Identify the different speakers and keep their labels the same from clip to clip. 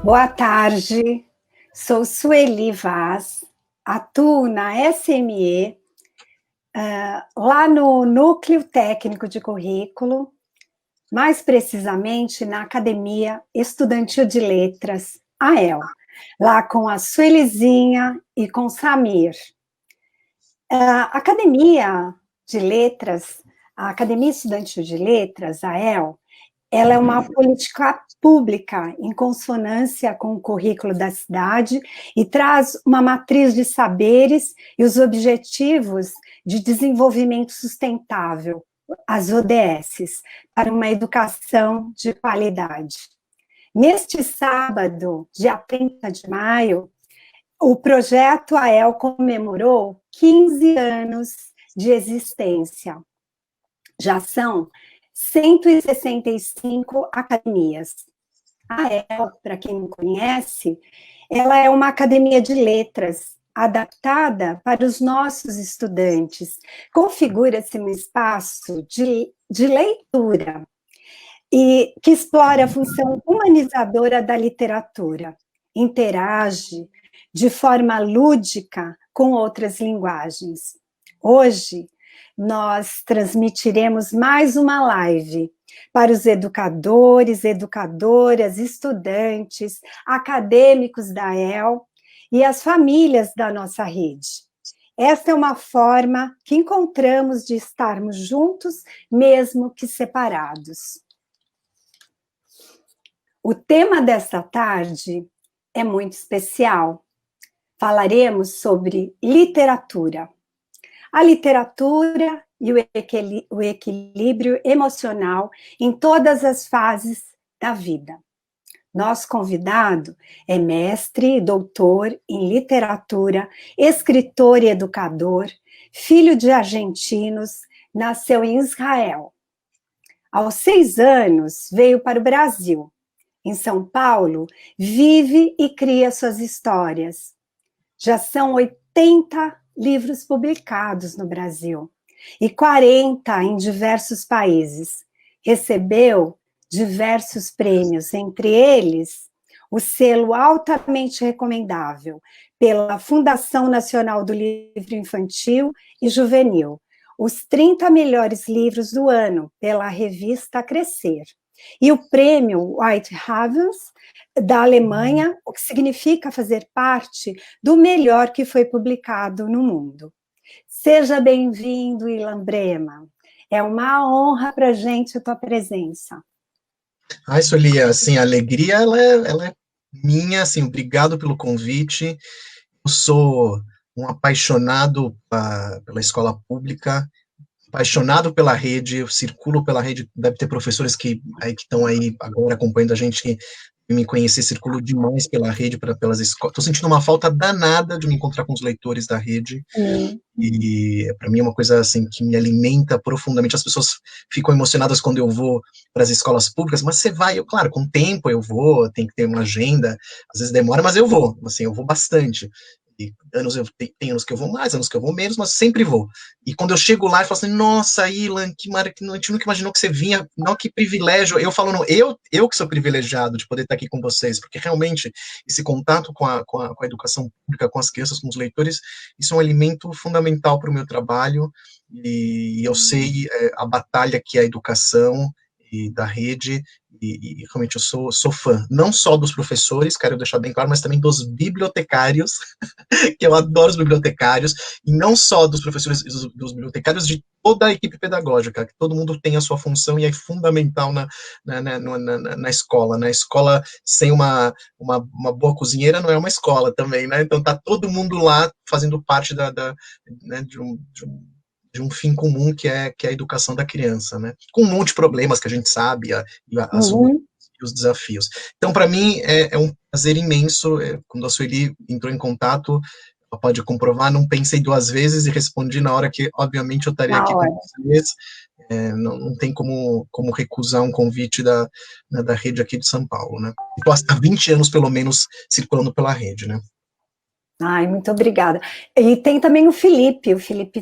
Speaker 1: Boa tarde, sou Sueli Vaz, atuo na SME, lá no Núcleo Técnico de Currículo, mais precisamente na Academia Estudantil de Letras, AEL, lá com a Suelizinha e com o Samir. A Academia de Letras, a Academia Estudantil de Letras, AEL, ela é uma política pública em consonância com o currículo da cidade e traz uma matriz de saberes e os objetivos de desenvolvimento sustentável, as ODSs, para uma educação de qualidade. Neste sábado, dia 30 de maio, o projeto AEL comemorou 15 anos de existência. Já são 165 academias. A AEL, para quem não conhece, ela é uma academia de letras adaptada para os nossos estudantes. Configura-se um espaço de leitura e que explora a função humanizadora da literatura, interage de forma lúdica com outras linguagens. Hoje, nós transmitiremos mais uma live para os educadores, educadoras, estudantes, acadêmicos da AEL e as famílias da nossa rede. Esta é uma forma que encontramos de estarmos juntos, mesmo que separados. O tema desta tarde é muito especial. Falaremos sobre literatura. A literatura e o equilíbrio emocional em todas as fases da vida. Nosso convidado é mestre e doutor em literatura, escritor e educador, filho de argentinos, nasceu em Israel. Aos 6 anos, veio para o Brasil. Em São Paulo, vive e cria suas histórias. Já são 80 livros publicados no Brasil e 40 em diversos países. Recebeu diversos prêmios, entre eles o selo altamente recomendável pela Fundação Nacional do Livro Infantil e Juvenil, os 30 melhores livros do ano pela revista Crescer, e o prêmio White Ravens da Alemanha, o que significa fazer parte do melhor que foi publicado no mundo. Seja bem-vindo, Ilan Brema. É uma honra para a gente a tua presença.
Speaker 2: Ai, Sueli, assim, a alegria, ela é minha, assim, obrigado pelo convite. Eu sou um apaixonado pela escola pública, apaixonado pela rede, eu circulo pela rede, deve ter professores que estão aí agora acompanhando a gente, que me conhecer, circulo demais pela rede, pelas escolas. Estou sentindo uma falta danada de me encontrar com os leitores da rede. E para mim é uma coisa assim que me alimenta profundamente. As pessoas ficam emocionadas quando eu vou para as escolas públicas, mas você vai, claro, com tempo eu vou, tem que ter uma agenda, às vezes demora, mas eu vou, assim, eu vou bastante. E tem anos que eu vou mais, anos que eu vou menos, mas sempre vou. E quando eu chego lá, eu falo assim, nossa, Ilan, que maravilha, a gente nunca imaginou que você vinha, não, que privilégio. Eu falo, não, eu que sou privilegiado de poder estar aqui com vocês, porque realmente esse contato com a educação pública, com as crianças, com os leitores, isso é um alimento fundamental para o meu trabalho, e eu sei a batalha que é a educação e da rede, e realmente eu sou fã, não só dos professores, quero deixar bem claro, mas também dos bibliotecários, que eu adoro os bibliotecários, e não só dos professores, dos bibliotecários, de toda a equipe pedagógica, que todo mundo tem a sua função e é fundamental na escola. Na escola, sem uma boa cozinheira, não é uma escola também, né? Então tá todo mundo lá fazendo parte né, de um fim comum que é a educação da criança, né? Com um monte de problemas que a gente sabe, os desafios. Então, para mim, é um prazer imenso. Quando a Sueli entrou em contato, ela pode comprovar, não pensei 2 vezes e respondi na hora que, obviamente, eu estaria aqui com vocês. Não tem como recusar um convite da rede aqui de São Paulo, né? Estou há 20 anos, pelo menos, circulando pela rede, né?
Speaker 1: Ai, muito obrigada. E tem também o Felipe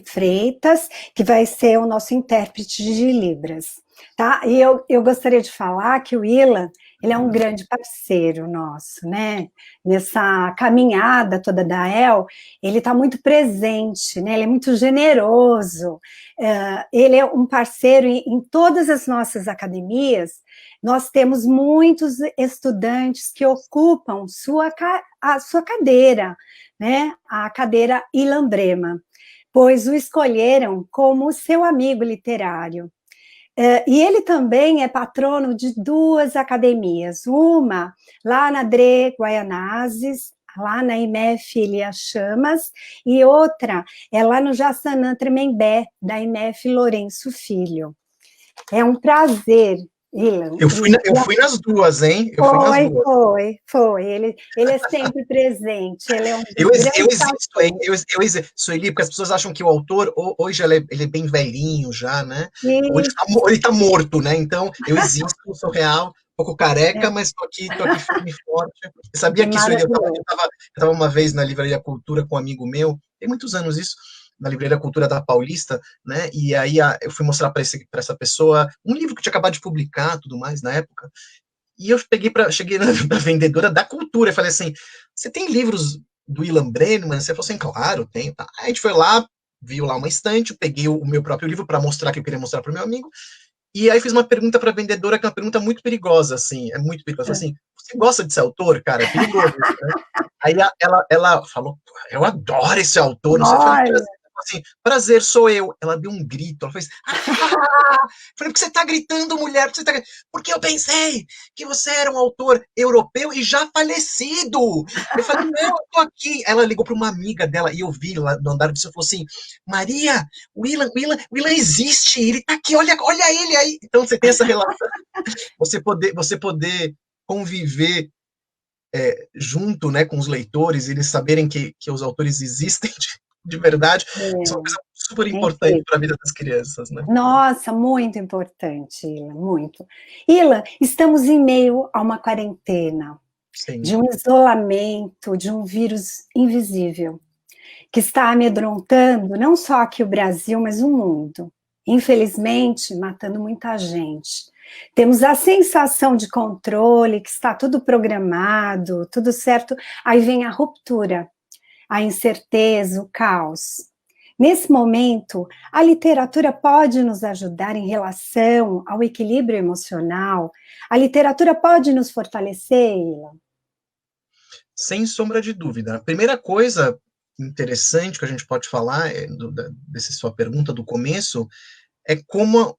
Speaker 1: Freitas, que vai ser o nosso intérprete de Libras, tá? E eu gostaria de falar que o Ilan, Ele é um grande parceiro nosso, né? Nessa caminhada toda da El, ele está muito presente, né? Ele é muito generoso. Ele é um parceiro em todas as nossas academias. Nós temos muitos estudantes que ocupam a sua cadeira, né? A cadeira Ilan Brema, pois o escolheram como seu amigo literário. E ele também é patrono de duas academias, uma lá na Dre Guaianazes, lá na IMEF Ilha Chamas, e outra é lá no Jaçanã Tremembé, da IMEF Lourenço Filho. É um prazer, Ilan.
Speaker 2: Eu fui nas duas, hein? Eu fui nas duas.
Speaker 1: Foi. Ele é sempre presente, ele é um
Speaker 2: Eu
Speaker 1: grande
Speaker 2: existo, hein? Sueli, porque as pessoas acham que o autor, hoje ele é bem velhinho já, né? Hoje ele tá morto, né? Então, eu existo, sou real, um pouco careca, mas tô aqui firme e forte. Eu sabia que, Sueli, eu tava uma vez na Livraria Cultura com um amigo meu, tem muitos anos isso, na Livraria Cultura da Paulista, né? E aí eu fui mostrar para essa pessoa um livro que tinha acabado de publicar, tudo mais, na época. E eu cheguei na vendedora da Cultura e falei assim: você tem livros do Ilan Brenneman? Você falou assim: claro, tem. Tá. Aí a gente foi lá, viu lá uma estante, peguei o meu próprio livro para mostrar que eu queria mostrar para o meu amigo. E aí fiz uma pergunta para a vendedora, que é uma pergunta muito perigosa, assim, é muito perigosa. Assim, você gosta desse autor, cara? É perigoso, né? Aí ela falou: eu adoro esse autor, não sei. Eu falei, assim, prazer, sou eu. Ela deu um grito, ela fez, falei, por que você tá gritando, mulher? Porque eu pensei que você era um autor europeu e já falecido. Eu falei, não, eu tô aqui. Ela ligou para uma amiga dela e eu vi lá no andar disso, falou assim, Maria, o Willan existe, ele tá aqui, olha ele aí. Então você tem essa relação, você poder conviver junto, né, com os leitores, eles saberem que os autores existem de verdade, isso é uma coisa super importante para a vida das crianças, né?
Speaker 1: Nossa, muito importante, Ila, muito. Ila, estamos em meio a uma quarentena,
Speaker 2: Sim.
Speaker 1: de um isolamento, de um vírus invisível, que está amedrontando não só aqui o Brasil, mas o mundo. Infelizmente, matando muita gente. Temos a sensação de controle, que está tudo programado, tudo certo, aí vem a ruptura, a incerteza, o caos. Nesse momento, a literatura pode nos ajudar em relação ao equilíbrio emocional? A literatura pode nos fortalecer, Ila?
Speaker 2: Sem sombra de dúvida. A primeira coisa interessante que a gente pode falar dessa sua pergunta do começo é como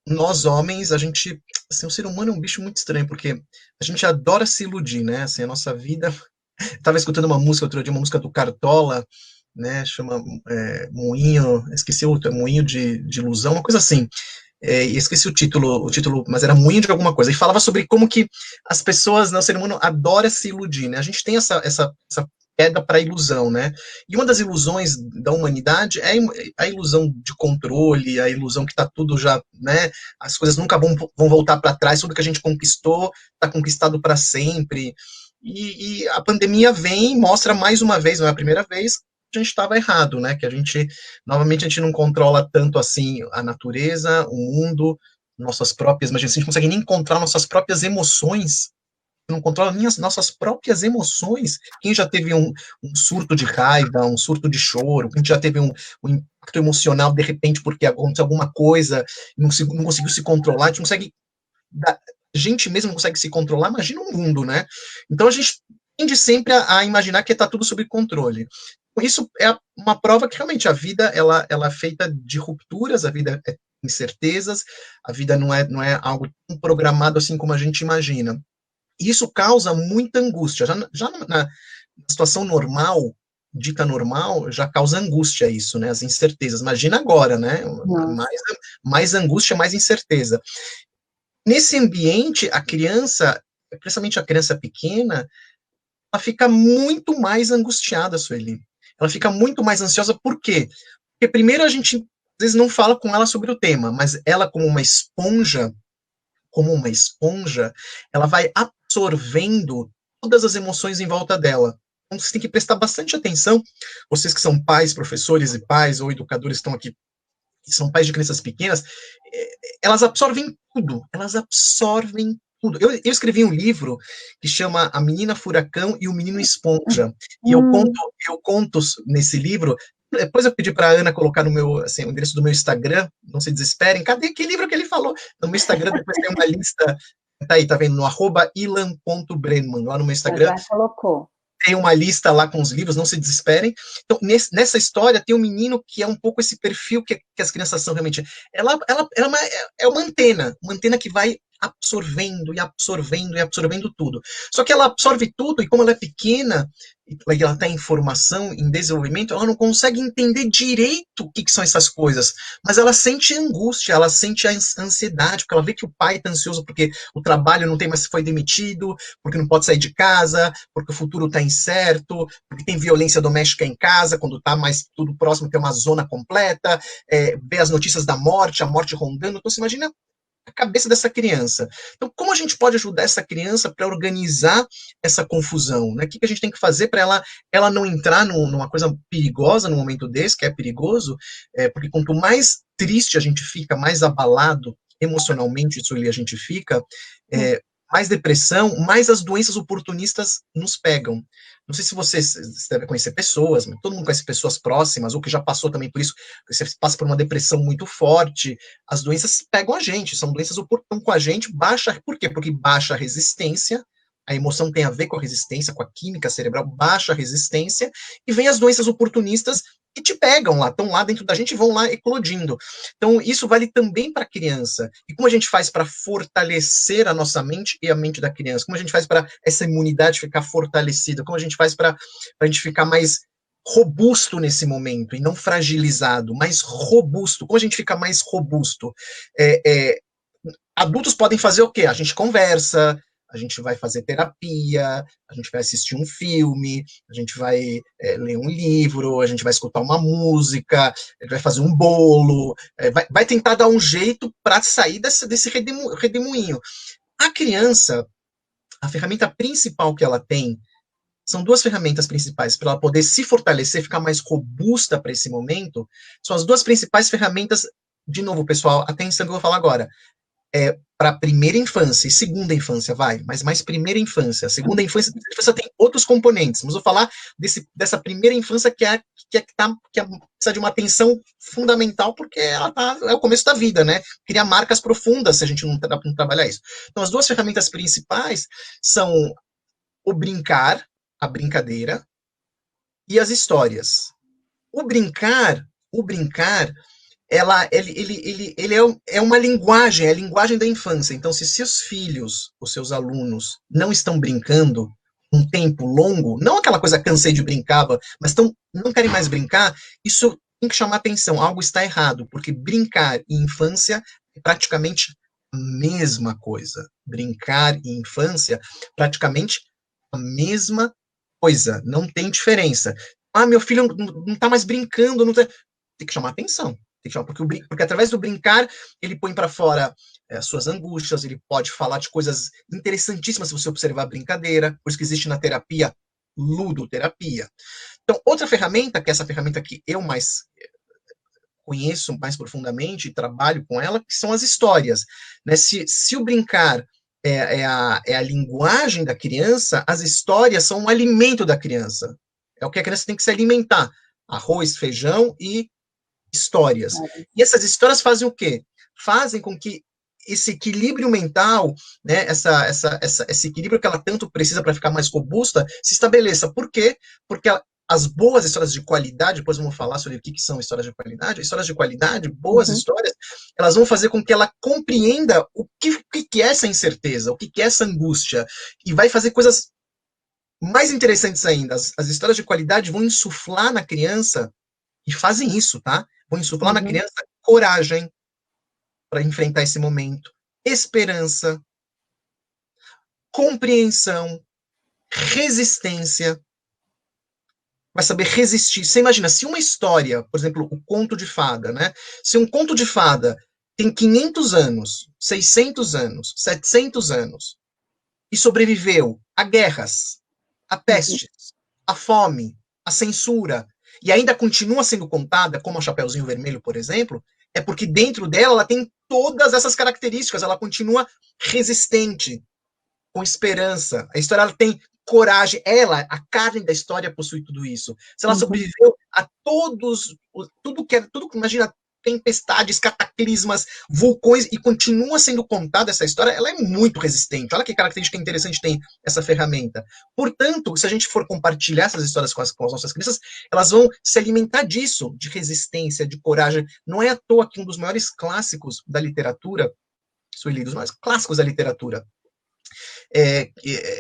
Speaker 2: nós homens, assim, o ser humano é um bicho muito estranho, porque a gente adora se iludir, né? Assim, a nossa vida. Estava escutando uma música outro dia, uma música do Cartola, né? Chama Moinho, esqueci outro, é Moinho de Ilusão, uma coisa assim. Esqueci o título, mas era Moinho de alguma coisa. E falava sobre como que as pessoas, né, o ser humano adora se iludir, né? A gente tem essa queda para a ilusão, né? E uma das ilusões da humanidade é a ilusão de controle, a ilusão que está tudo já, né? As coisas nunca vão voltar para trás, tudo que a gente conquistou está conquistado para sempre. E a pandemia vem e mostra mais uma vez, não é a primeira vez, que a gente estava errado, né? Que novamente, a gente não controla tanto assim a natureza, o mundo, nossas próprias, mas a gente não consegue nem controlar nossas próprias emoções, não controla nem as nossas próprias emoções. Quem já teve um surto de raiva, um surto de choro, quem já teve um impacto emocional de repente porque aconteceu alguma coisa, não conseguiu se controlar, a gente consegue. A gente mesmo não consegue se controlar, imagina o mundo, né? Então a gente tende sempre a imaginar que está tudo sob controle. Isso é uma prova que realmente a vida ela é feita de rupturas, a vida é incertezas, a vida não é algo tão programado assim como a gente imagina. E isso causa muita angústia. Já na situação normal, dita normal, já causa angústia isso, né? As incertezas. Imagina agora, né? Mais angústia, mais incerteza. Nesse ambiente, a criança, principalmente a criança pequena, ela fica muito mais angustiada, Sueli. Ela fica muito mais ansiosa, por quê? Porque primeiro a gente, às vezes, não fala com ela sobre o tema, mas ela, como uma esponja, ela vai absorvendo todas as emoções em volta dela. Então, você tem que prestar bastante atenção, vocês que são pais, professores e pais, ou educadores que estão aqui, que são pais de crianças pequenas, elas absorvem tudo, tudo. Eu escrevi um livro que chama A Menina Furacão e o Menino Esponja, e
Speaker 1: Hum,
Speaker 2: eu conto nesse livro. Depois eu pedi para a Ana colocar no meu, assim, o endereço do meu Instagram, não se desesperem, cadê que livro que ele falou? No meu Instagram depois tem uma lista, tá aí, tá vendo, no @ilan.brenman, lá no meu Instagram,
Speaker 1: já colocou.
Speaker 2: tem uma lista lá com os livros, não se desesperem. Então, nessa história, tem um menino que é um pouco esse perfil que as crianças são realmente. Ela é uma antena que vai absorvendo e absorvendo e absorvendo tudo. Só que ela absorve tudo, e como ela é pequena, e ela está em formação, em desenvolvimento, ela não consegue entender direito o que são essas coisas. Mas ela sente angústia, ela sente a ansiedade, porque ela vê que o pai está ansioso porque o trabalho não tem mais, foi demitido, porque não pode sair de casa, porque o futuro está incerto, porque tem violência doméstica em casa, quando está mais tudo próximo, tem uma zona completa, vê as notícias da morte, a morte rondando. Então, você imagina a cabeça dessa criança. Então, como a gente pode ajudar essa criança para organizar essa confusão? Né? O que a gente tem que fazer para ela não entrar numa coisa perigosa no momento desse, que é perigoso? Porque quanto mais triste a gente fica, mais abalado emocionalmente, isso ali a gente fica, mais depressão, mais as doenças oportunistas nos pegam. Não sei se você deve conhecer pessoas, mas todo mundo conhece pessoas próximas, ou que já passou também por isso, você passa por uma depressão muito forte, as doenças pegam a gente, são doenças oportunas com a gente, baixa, por quê? Porque baixa a resistência, a emoção tem a ver com a resistência, com a química cerebral, baixa a resistência, e vem as doenças oportunistas que te pegam lá, estão lá dentro da gente e vão lá eclodindo. Então, isso vale também para a criança. E como a gente faz para fortalecer a nossa mente e a mente da criança? Como a gente faz para essa imunidade ficar fortalecida? Como a gente faz para a gente ficar mais robusto nesse momento e não fragilizado, mais robusto? Como a gente fica mais robusto? Adultos podem fazer o quê? A gente conversa, a gente vai fazer terapia, a gente vai assistir um filme, a gente vai ler um livro, a gente vai escutar uma música, a gente vai fazer um bolo, vai tentar dar um jeito para sair desse redemoinho. A criança, a ferramenta principal que ela tem, são duas ferramentas principais para ela poder se fortalecer, ficar mais robusta para esse momento, são as duas principais ferramentas, de novo, pessoal, atenção que eu vou falar agora, para primeira infância e segunda infância, vai, mas mais primeira infância. Segunda infância tem outros componentes, mas vou falar dessa primeira infância que precisa de uma atenção fundamental, porque é o começo da vida, né? Cria marcas profundas se a gente não trabalhar isso. Então, as duas ferramentas principais são o brincar, a brincadeira, e as histórias. O brincar ele é uma linguagem, é a linguagem da infância. Então, se seus filhos, os seus alunos, não estão brincando um tempo longo, não aquela coisa cansei de brincar, mas não querem mais brincar, isso tem que chamar atenção, algo está errado, porque brincar e infância é praticamente a mesma coisa. Brincar e infância, praticamente a mesma coisa, não tem diferença. Ah, meu filho não está mais brincando, não tá... Tem que chamar atenção. Porque através do brincar, ele põe para fora suas angústias, ele pode falar de coisas interessantíssimas se você observar a brincadeira, por isso que existe na terapia ludoterapia. Então, outra ferramenta, que é essa ferramenta que eu mais conheço mais profundamente e trabalho com ela, que são as histórias. Né? Se o brincar é a linguagem da criança, as histórias são o alimento da criança. É o que a criança tem que se alimentar. Arroz, feijão e histórias. E essas histórias fazem o quê? Fazem com que esse equilíbrio mental, né, esse equilíbrio que ela tanto precisa para ficar mais robusta, se estabeleça. Por quê? Porque as boas histórias de qualidade, depois vamos falar sobre o que são histórias de qualidade, boas histórias, elas vão fazer com que ela compreenda o que é essa incerteza, o que é essa angústia, e vai fazer coisas mais interessantes ainda. As histórias de qualidade vão insuflar na criança, e fazem isso, tá? Vão insuflar na criança coragem para enfrentar esse momento, esperança, compreensão, resistência. Vai saber resistir. Você imagina, se uma história, por exemplo, o conto de fada, né? Se um conto de fada tem 500 anos, 600 anos, 700 anos, e sobreviveu a guerras, a pestes, a fome, a censura, e ainda continua sendo contada, como a Chapeuzinho Vermelho, por exemplo, é porque dentro dela ela tem todas essas características, ela continua resistente, com esperança. A história ela tem coragem. Ela, a carne da história, possui tudo isso. Se ela sobreviveu a tudo que imagina, tempestades, cataclismas, vulcões, e continua sendo contada essa história, ela é muito resistente. Olha que característica interessante tem essa ferramenta. Portanto, se a gente for compartilhar essas histórias com as nossas crianças, elas vão se alimentar disso, de resistência, de coragem. Não é à toa que um dos maiores clássicos da literatura, Sueli, dos maiores clássicos da literatura,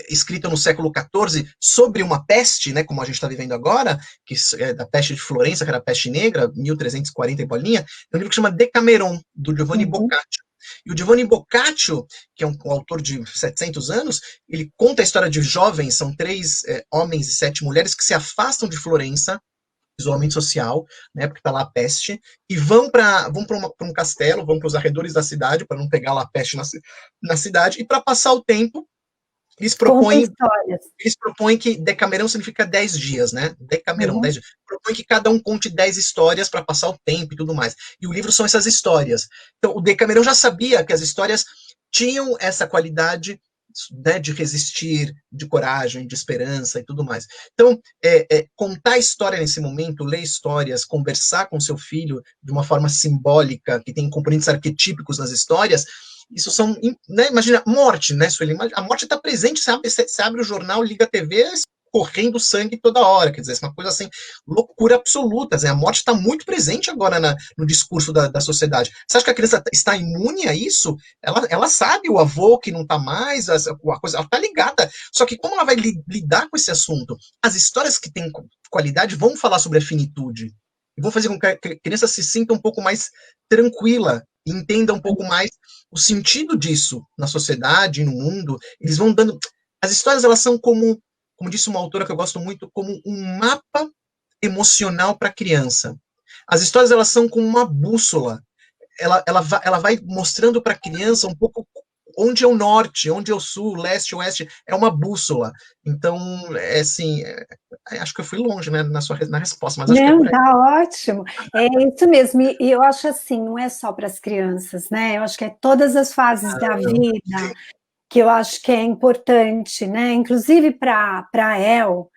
Speaker 2: escrita no século XIV sobre uma peste, né, como a gente está vivendo agora, que é da peste de Florença, que era a peste negra, 1340 e bolinha, é um livro que chama Decameron, do Giovanni Boccaccio. E o Giovanni Boccaccio, que é um autor de 700 anos, ele conta a história de jovens, são 3 homens e 7 mulheres que se afastam de Florença, isolamento social, né, porque está lá a peste, e vão para um castelo, vão para os arredores da cidade, para não pegar lá a peste na cidade, e para passar o tempo, eles propõem que Decamerão significa 10 dias, né? Decamerão, 10 dias. Propõe que cada um conte 10 histórias para passar o tempo e tudo mais. E o livro são essas histórias. Então, o Decamerão já sabia que as histórias tinham essa qualidade, né, de resistir, de coragem, de esperança e tudo mais. Então, contar história nesse momento, ler histórias, conversar com seu filho de uma forma simbólica, que tem componentes arquetípicos nas histórias, isso são, né, imagina, morte, né, Sueli? A morte está presente, você abre o jornal, liga a TV, correndo sangue toda hora, quer dizer, é uma coisa assim, loucura absoluta, né? A morte está muito presente agora no discurso da sociedade. Você acha que a criança está imune a isso? Ela sabe o avô que não está mais, a coisa, ela está ligada, só que como ela vai lidar com esse assunto? As histórias que têm qualidade vão falar sobre a finitude, e vão fazer com que a criança se sinta um pouco mais tranquila, e entenda um pouco mais o sentido disso na sociedade, no mundo. Eles vão dando... As histórias, elas são como disse uma autora que eu gosto muito, como um mapa emocional para a criança. As histórias, elas são como uma bússola. Ela vai mostrando para a criança um pouco onde é o norte, onde é o sul, leste, oeste, é uma bússola. Então, assim, acho que eu fui longe, né, na resposta, mas acho que é por aí.
Speaker 1: Tá ótimo, é isso mesmo, e eu acho assim, não é só para as crianças, né, eu acho que é todas as fases da vida, que eu acho que é importante, né, inclusive para a El,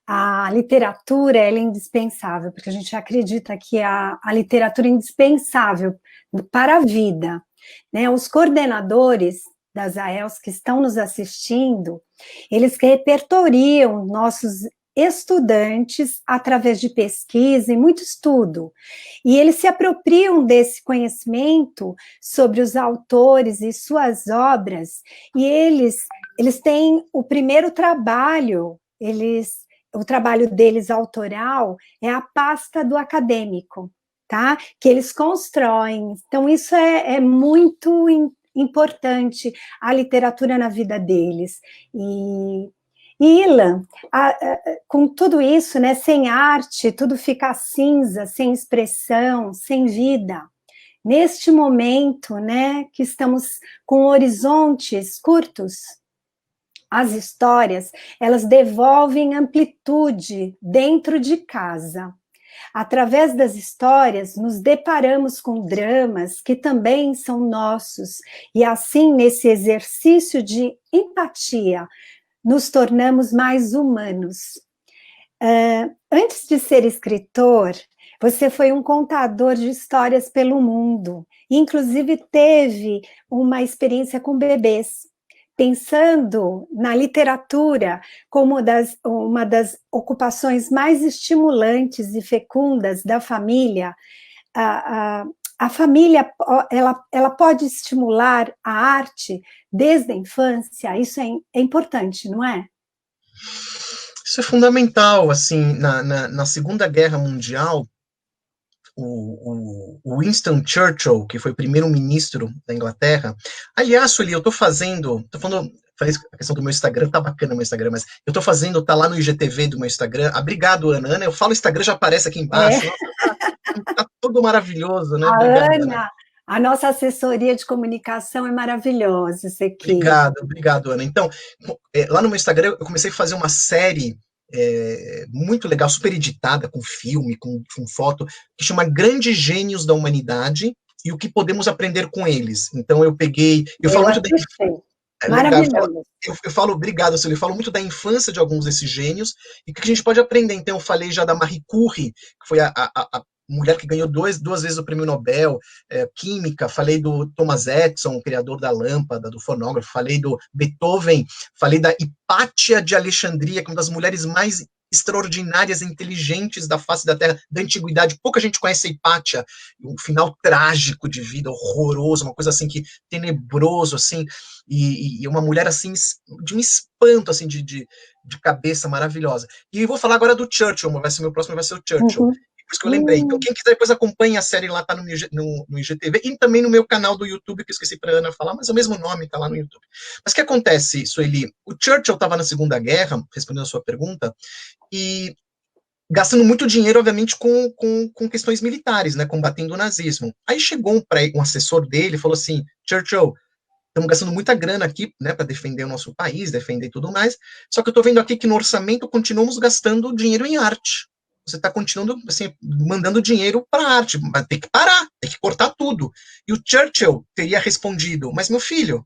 Speaker 1: a literatura ela é indispensável, porque a gente acredita que a literatura é indispensável para a vida, né, os coordenadores das AELs que estão nos assistindo, eles repertoriam nossos estudantes através de pesquisa e muito estudo, e eles se apropriam desse conhecimento sobre os autores e suas obras, e eles têm o primeiro trabalho, o trabalho deles autoral é a pasta do acadêmico, tá? Que eles constroem. Então, isso é muito importante, a literatura na vida deles. E Ilan, com tudo isso, né, sem arte, tudo fica cinza, sem expressão, sem vida. Neste momento, né, que estamos com horizontes curtos, as histórias, elas devolvem amplitude dentro de casa. Através das histórias, nos deparamos com dramas que também são nossos, e assim, nesse exercício de empatia, nos tornamos mais humanos. Antes de ser escritor, você foi um contador de histórias pelo mundo, inclusive teve uma experiência com bebês, pensando na literatura como uma das ocupações mais estimulantes e fecundas da família. A família, ela pode estimular a arte desde a infância, isso é importante, não é?
Speaker 2: Isso é fundamental, assim, na Segunda Guerra Mundial, o Winston Churchill, que foi primeiro-ministro da Inglaterra, aliás, Sueli, eu falando, falei a questão do meu Instagram, tá bacana o meu Instagram, mas eu tô fazendo, tá lá no IGTV do meu Instagram, obrigado, Ana, eu falo Instagram, já aparece aqui embaixo, nossa, tá tudo maravilhoso, né, obrigado, Ana.
Speaker 1: A nossa assessoria de comunicação é maravilhosa, isso aqui.
Speaker 2: Obrigado, Ana. Então, lá no meu Instagram, eu comecei a fazer uma série muito legal, super editada, com filme, com foto, que chama Grandes Gênios da Humanidade e o que podemos aprender com eles. Então, eu falo muito É legal.
Speaker 1: Maravilhoso.
Speaker 2: Eu falo, obrigado, Silvio. Eu falo muito da infância de alguns desses gênios e o que a gente pode aprender. Então, eu falei já da Marie Curie, que foi a mulher que ganhou duas vezes o prêmio Nobel, química. Falei do Thomas Edison, o criador da lâmpada, do fonógrafo. Falei do Beethoven. Falei da Hipátia de Alexandria, que é uma das mulheres mais extraordinárias e inteligentes da face da Terra, da antiguidade. Pouca gente conhece a Hipátia, um final trágico de vida, horroroso, uma coisa assim que tenebroso, assim, e uma mulher assim de um espanto assim de cabeça maravilhosa. E eu vou falar agora do Churchill, vai ser meu próximo, vai ser o Churchill.
Speaker 1: Uhum.
Speaker 2: Por isso que eu lembrei. Então, quem quiser depois acompanhe a série lá, tá no IGTV, e também no meu canal do YouTube, que eu esqueci pra Ana falar, mas é o mesmo nome, tá lá no YouTube. Mas o que acontece, Sueli? O Churchill estava na Segunda Guerra, respondendo a sua pergunta, e gastando muito dinheiro, obviamente, com questões militares, né, combatendo o nazismo. Aí chegou um assessor dele e falou assim, Churchill, estamos gastando muita grana aqui, né, para defender o nosso país, defender tudo mais, só que eu estou vendo aqui que no orçamento continuamos gastando dinheiro em arte. Você está continuando, assim, mandando dinheiro para a arte, mas tem que parar, tem que cortar tudo. E o Churchill teria respondido, mas meu filho,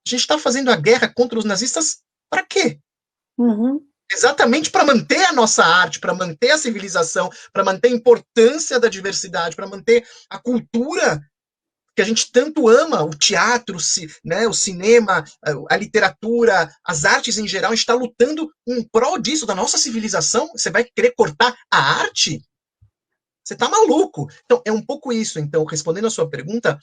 Speaker 2: a gente está fazendo a guerra contra os nazistas para quê?
Speaker 1: Uhum.
Speaker 2: Exatamente para manter a nossa arte, para manter a civilização, para manter a importância da diversidade, para manter a cultura que a gente tanto ama, o teatro, né, o cinema, a literatura, as artes em geral, a gente está lutando em prol disso, da nossa civilização. Você vai querer cortar a arte? Você está maluco. Então, é um pouco isso. Então, respondendo a sua pergunta,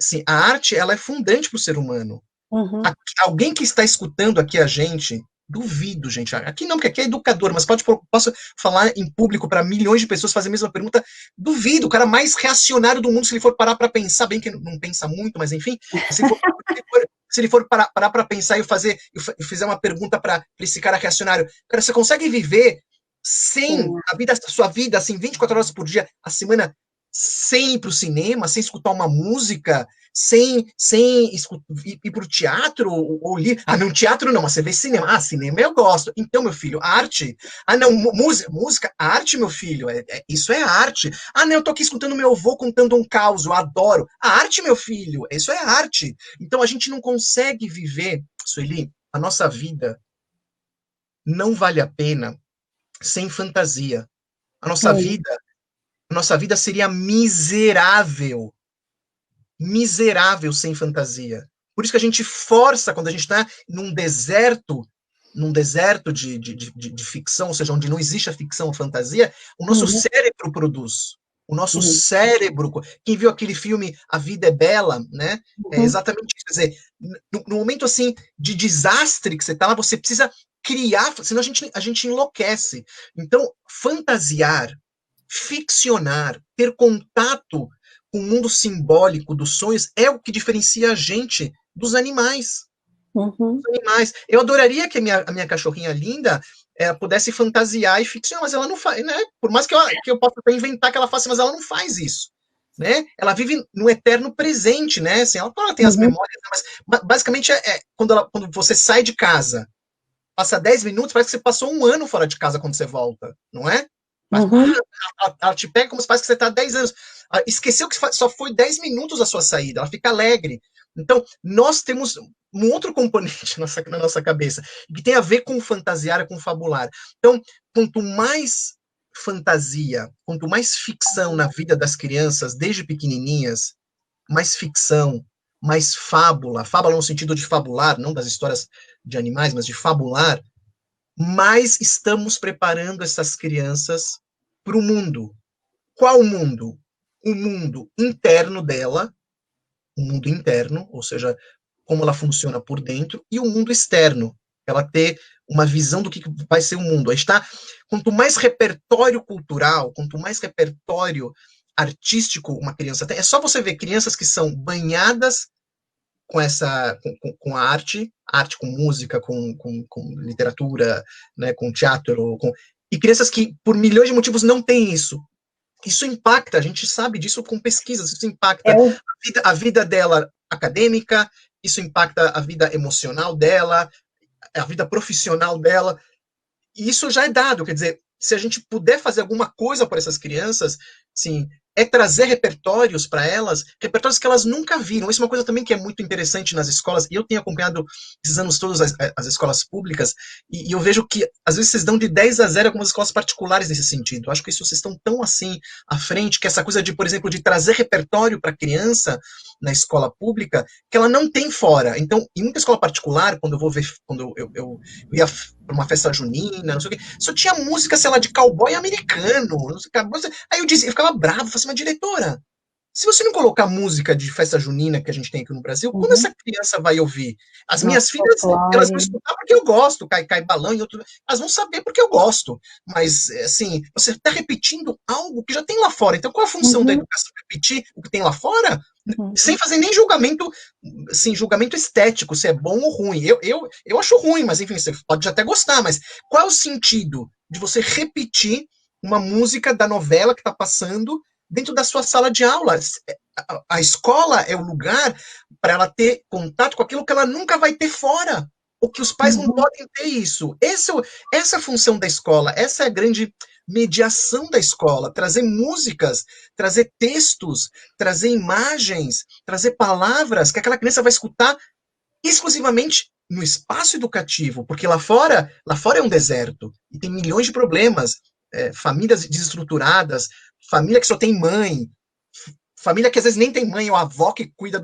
Speaker 2: sim, a arte ela é fundante para o ser humano.
Speaker 1: Uhum.
Speaker 2: Alguém que está escutando aqui a gente, duvido, gente. Aqui não, porque aqui é educador, mas posso falar em público para milhões de pessoas fazer a mesma pergunta. Duvido, o cara mais reacionário do mundo, se ele for parar para pensar, bem que não pensa muito, mas enfim, se ele for parar para pensar e fizer uma pergunta para esse cara reacionário, cara, você consegue viver sem
Speaker 1: Sim.
Speaker 2: a sua vida, assim, 24 horas por dia, a semana, sem ir para o cinema, sem escutar uma música, sem ir para o teatro ou ler. Ah, não, teatro não, mas você vê cinema. Ah, cinema eu gosto. Então, meu filho, arte. Ah, não, música, arte, meu filho. Isso é arte. Ah, não, eu tô aqui escutando meu avô contando um caos, eu adoro. A arte, meu filho, isso é arte. Então, a gente não consegue viver, Sueli, a nossa vida não vale a pena sem fantasia. A nossa
Speaker 1: Sim.
Speaker 2: vida, a nossa vida seria miserável, miserável sem fantasia. Por isso que a gente força, quando a gente está num deserto de ficção, ou seja, onde não existe a ficção ou fantasia, o nosso
Speaker 1: Uhum.
Speaker 2: cérebro produz. O nosso
Speaker 1: Uhum.
Speaker 2: cérebro. Quem viu aquele filme A Vida é Bela, né? É
Speaker 1: Uhum.
Speaker 2: exatamente isso. Quer dizer, no momento assim de desastre que você está lá, você precisa criar, senão a gente enlouquece. Então, fantasiar, ficcionar, ter contato com o mundo simbólico dos sonhos é o que diferencia a gente dos animais.
Speaker 1: Uhum.
Speaker 2: Dos animais. Eu adoraria que a minha cachorrinha linda pudesse fantasiar e ficcionar, mas ela não faz, né? Por mais que eu possa até inventar que ela faça, mas ela não faz isso. Né? Ela vive no eterno presente, né? Assim, ela tem as
Speaker 1: Uhum.
Speaker 2: memórias, mas basicamente quando você sai de casa, passa 10 minutos, parece que você passou um ano fora de casa quando você volta, não é? Mas,
Speaker 1: Uhum.
Speaker 2: ela te pega como se parece que você está 10 anos. Esqueceu que só foi 10 minutos a sua saída, ela fica alegre. Então, nós temos um outro componente na nossa cabeça, que tem a ver com fantasiar, com fabular. Então, quanto mais fantasia, quanto mais ficção na vida das crianças, desde pequenininhas, mais ficção, mais fábula no sentido de fabular, não das histórias de animais, mas de fabular, mais estamos preparando essas crianças para o mundo. Qual mundo? O mundo interno dela, o mundo interno, ou seja, como ela funciona por dentro, e o mundo externo, ela ter uma visão do que vai ser o mundo. A gente tá, quanto mais repertório cultural, quanto mais repertório artístico uma criança tem, é só você ver crianças que são banhadas com a arte com música, com literatura, né, com teatro, e crianças que, por milhões de motivos, não têm isso. Isso impacta, a gente sabe disso com pesquisas, isso impacta
Speaker 1: É o...
Speaker 2: a vida dela acadêmica, isso impacta a vida emocional dela, a vida profissional dela, e isso já é dado, quer dizer, se a gente puder fazer alguma coisa para essas crianças, sim, é trazer repertórios para elas, repertórios que elas nunca viram. Isso é uma coisa também que é muito interessante nas escolas, e eu tenho acompanhado esses anos todos as escolas públicas, e eu vejo que às vezes vocês dão de 10 a 0 algumas escolas particulares nesse sentido. Eu acho que isso vocês estão tão assim à frente, que essa coisa de, por exemplo, de trazer repertório para a criança na escola pública, que ela não tem fora. Então, em muita escola particular, quando eu vou ver, quando eu ia para uma festa junina, não sei o quê, só tinha música, sei lá, de cowboy americano, não sei o que. Aí eu dizia, eu ficava bravo, falei assim, mas diretora, se você não colocar música de festa junina que a gente tem aqui no Brasil, quando essa criança vai ouvir? As minhas
Speaker 1: Nosso
Speaker 2: filhas, elas vão
Speaker 1: folclore.
Speaker 2: escutar porque eu gosto, cai balão e outro, elas vão saber porque eu gosto. Mas, assim, você está repetindo algo que já tem lá fora. Então, qual a função da
Speaker 1: Uhum,
Speaker 2: educação? Repetir o que tem lá fora? Sem
Speaker 1: uhum,
Speaker 2: fazer nem julgamento, assim, julgamento estético, se é bom ou ruim. Eu acho ruim, mas enfim, você pode até gostar, mas qual é o sentido de você repetir uma música da novela que está passando dentro da sua sala de aula? A escola é o lugar para ela ter contato com aquilo que ela nunca vai ter fora, ou que os pais não
Speaker 1: uhum,
Speaker 2: podem ter isso. Essa é a função da escola, essa é a grande mediação da escola, trazer músicas, trazer textos, trazer imagens, trazer palavras que aquela criança vai escutar exclusivamente no espaço educativo, porque lá fora é um deserto e tem milhões de problemas, famílias desestruturadas, família que só tem mãe, família que às vezes nem tem mãe ou avó que cuida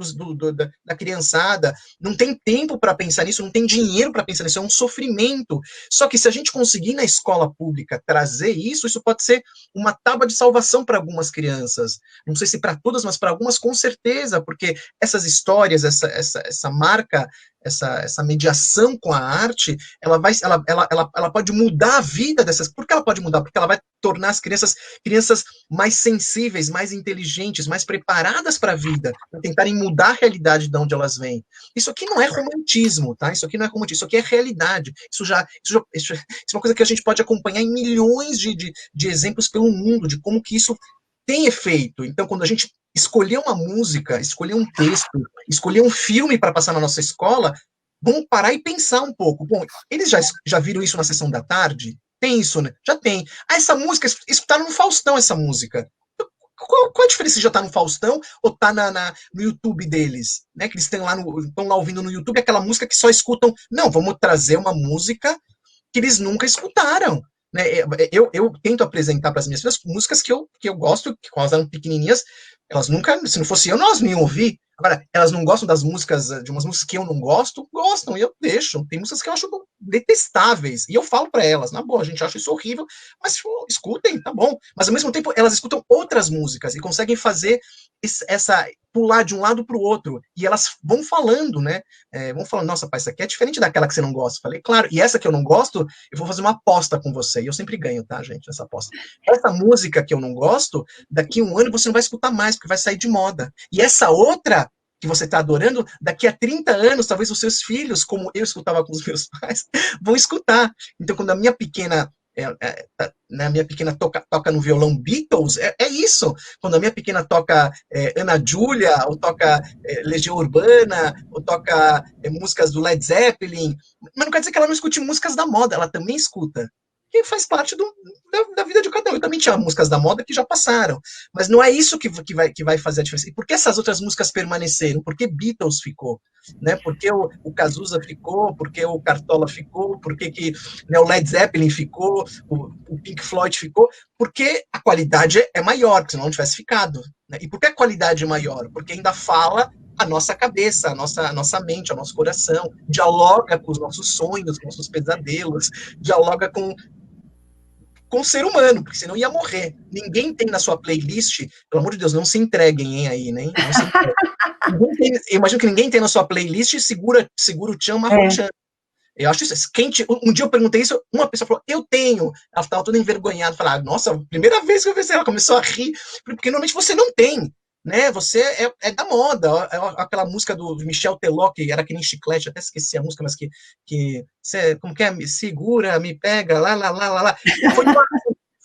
Speaker 2: da criançada, não tem tempo para pensar nisso, não tem dinheiro para pensar nisso, é um sofrimento. Só que se a gente conseguir na escola pública trazer isso, isso pode ser uma tábua de salvação para algumas crianças. Não sei se para todas, mas para algumas com certeza, porque essas histórias, essa marca, essa mediação com a arte, ela pode mudar a vida dessas. Por que ela pode mudar? Porque ela vai tornar as crianças mais sensíveis, mais inteligentes, mais preparadas para a vida, para tentarem mudar a realidade de onde elas vêm. Isso aqui não é romantismo, tá? Isso aqui não é romantismo, isso aqui é realidade. Isso é uma coisa que a gente pode acompanhar em milhões de exemplos pelo mundo, de como que isso tem efeito. Então, quando a gente escolher uma música, escolher um texto, escolher um filme para passar na nossa escola, vamos parar e pensar um pouco. Bom, eles já viram isso na sessão da tarde? Tem isso, né? Já tem. Ah, essa música, escutaram no Faustão essa música. Qual a diferença se já tá no Faustão ou tá no YouTube deles? Né? Que eles estão lá ouvindo no YouTube aquela música que só escutam. Não, vamos trazer uma música que eles nunca escutaram. Né? Eu tento apresentar para as minhas filhas músicas que eu gosto, que quando elas eram pequenininhas, elas nunca, se não fosse eu, nós não iam ouvir. Agora, elas não gostam das músicas, de umas músicas que eu não gosto, gostam, e eu deixo. Tem músicas que eu acho detestáveis, e eu falo para elas, na boa, a gente acha isso horrível, mas escutem, tá bom. Mas ao mesmo tempo, elas escutam outras músicas e conseguem fazer pular de um lado para o outro, e elas vão falando, né? Vão falando, nossa, pai, essa aqui é diferente daquela que você não gosta. Falei, claro, e essa que eu não gosto, eu vou fazer uma aposta com você, e eu sempre ganho, tá, gente, nessa aposta. Essa música que eu não gosto, daqui a um ano você não vai escutar mais, porque vai sair de moda. E essa outra que você está adorando, daqui a 30 anos, talvez os seus filhos, como eu escutava com os meus pais, vão escutar. Então, quando a minha pequena a minha pequena toca no violão Beatles, é isso. Quando a minha pequena toca Ana Júlia, ou toca Legião Urbana, ou toca músicas do Led Zeppelin, mas não quer dizer que ela não escute músicas da moda, ela também escuta. Que faz parte da vida de cada um. Eu também tinha músicas da moda que já passaram, mas não é isso que vai fazer a diferença. E por que essas outras músicas permaneceram? Por que Beatles ficou? Né? Por que o Cazuza ficou? Por que o Cartola ficou? Por que né, o Led Zeppelin ficou? O Pink Floyd ficou? Porque a qualidade é maior, porque senão não tivesse ficado. Né? E por que a qualidade é maior? Porque ainda fala a nossa cabeça, a nossa mente, o nosso coração, dialoga com os nossos sonhos, com os nossos pesadelos, dialoga com o ser humano, porque senão ia morrer. Ninguém tem na sua playlist, pelo amor de Deus, não se entreguem, hein, aí, né? Não se entreguem. Eu imagino que ninguém tem na sua playlist segura o Tchan
Speaker 1: é.
Speaker 2: Marrochan. Eu acho isso. Um dia eu perguntei isso, uma pessoa falou, eu tenho. Ela estava toda envergonhada, falava, nossa, primeira vez que eu vi ela começou a rir, porque normalmente você não tem. Né, você é da moda, aquela música do Michel Teló, que era que nem chiclete, até esqueci a música, mas como que é? Me segura, me pega, lá, lá, lá, lá, lá.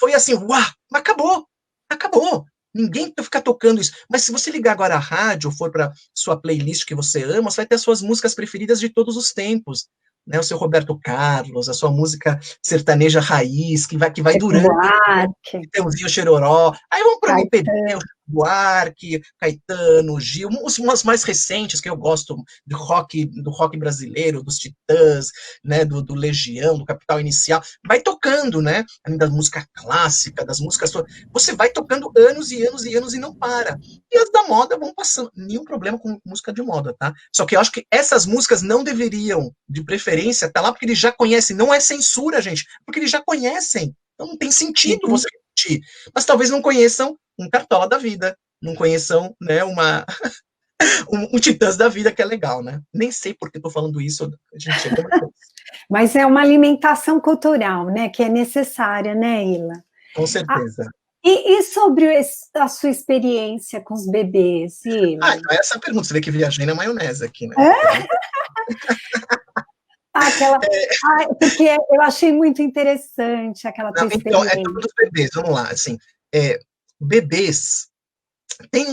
Speaker 2: Foi assim, uau, mas acabou. Ninguém fica tocando isso. Mas se você ligar agora a rádio, ou for para sua playlist que você ama, você vai ter as suas músicas preferidas de todos os tempos. Né, o seu Roberto Carlos, a sua música sertaneja raiz, que vai
Speaker 1: Chico
Speaker 2: durando,
Speaker 1: Buarque,
Speaker 2: Chitãozinho Chororó, aí vamos para o MPB,
Speaker 1: Caetano.
Speaker 2: Buarque, Caetano, Gil, umas mais recentes que eu gosto do rock brasileiro, dos Titãs, né, do Legião, do Capital Inicial, vai tocando, né, além da música clássica, das músicas, você vai tocando anos e anos e anos e não para. E as da moda vão passando, nenhum problema com música de moda, tá? Só que eu acho que essas músicas não deveriam, de preferência, estar lá porque eles já conhecem, não é censura, gente, porque eles já conhecem. Então não tem sentido
Speaker 1: Uhum.
Speaker 2: você repetir. Mas talvez não conheçam um Cartola da vida, não conheçam, né, um Titãs da vida que é legal, né? Nem sei por que estou falando isso, a gente chegou mais
Speaker 1: Mas é uma alimentação cultural, né, que é necessária, né, Ila?
Speaker 2: com
Speaker 1: Ah,
Speaker 2: certeza.
Speaker 1: e sobre a sua experiência com os bebês,
Speaker 2: Ah,
Speaker 1: Ila?
Speaker 2: então essa é a pergunta, você vê que viajei na maionese aqui, né?
Speaker 1: É?
Speaker 2: Então,
Speaker 1: Aquela, porque eu achei muito interessante aquela tua
Speaker 2: não, então, é
Speaker 1: experiência.
Speaker 2: tudo dos bebês, vamos lá, assim, bebês, tem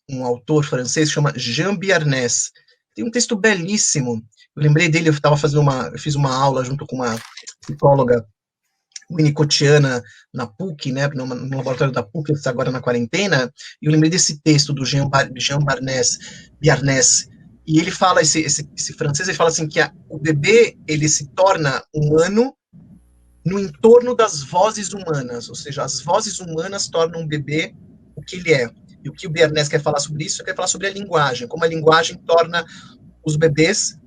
Speaker 2: um autor francês que chama Jean Biarnès, tem um texto belíssimo, eu lembrei dele, eu fiz uma aula junto com uma psicóloga winnicottiana na PUC, né, no laboratório da PUC, que está agora na quarentena, e eu lembrei desse texto do Jean Biarnès, e ele fala, esse francês, ele fala assim, que o bebê, ele se torna humano no entorno das vozes humanas, ou seja, as vozes humanas tornam o bebê o que ele é. E o que o Biarnés quer falar sobre isso, quer falar sobre a linguagem, como a linguagem torna os bebês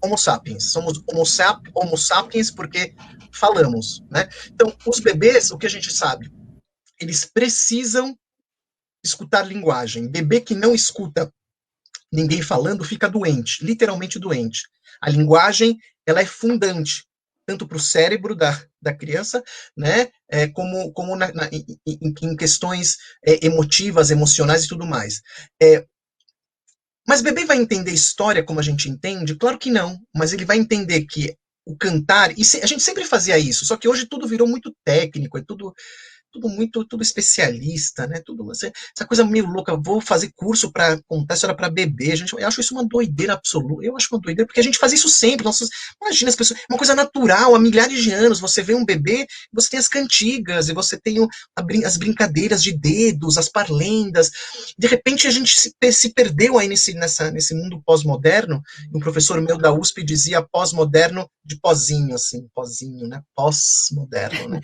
Speaker 2: homo sapiens. Somos homo sapiens porque falamos, né? Então, os bebês, o que a gente sabe? Eles precisam escutar linguagem. Bebê que não escuta ninguém falando fica doente, literalmente doente. A linguagem, ela é fundante, tanto para o cérebro da criança, né, como em questões emotivas, emocionais e tudo mais. Mas o bebê vai entender história como a gente entende? Claro que não, mas ele vai entender que o cantar, a gente sempre fazia isso, só que hoje tudo virou muito técnico, é tudo especialista, né? Tudo essa coisa meio louca. Vou fazer curso para contar história para bebê. Gente, eu acho isso uma doideira absoluta. Eu acho uma doideira porque a gente faz isso sempre. Imagina as pessoas, uma coisa natural. Há milhares de anos você vê um bebê, você tem as cantigas e você tem as brincadeiras de dedos, as parlendas. De repente a gente se perdeu aí nesse mundo pós-moderno. Um professor meu da USP dizia pós-moderno de pozinho, assim, pozinho, né? Pós-moderno, né?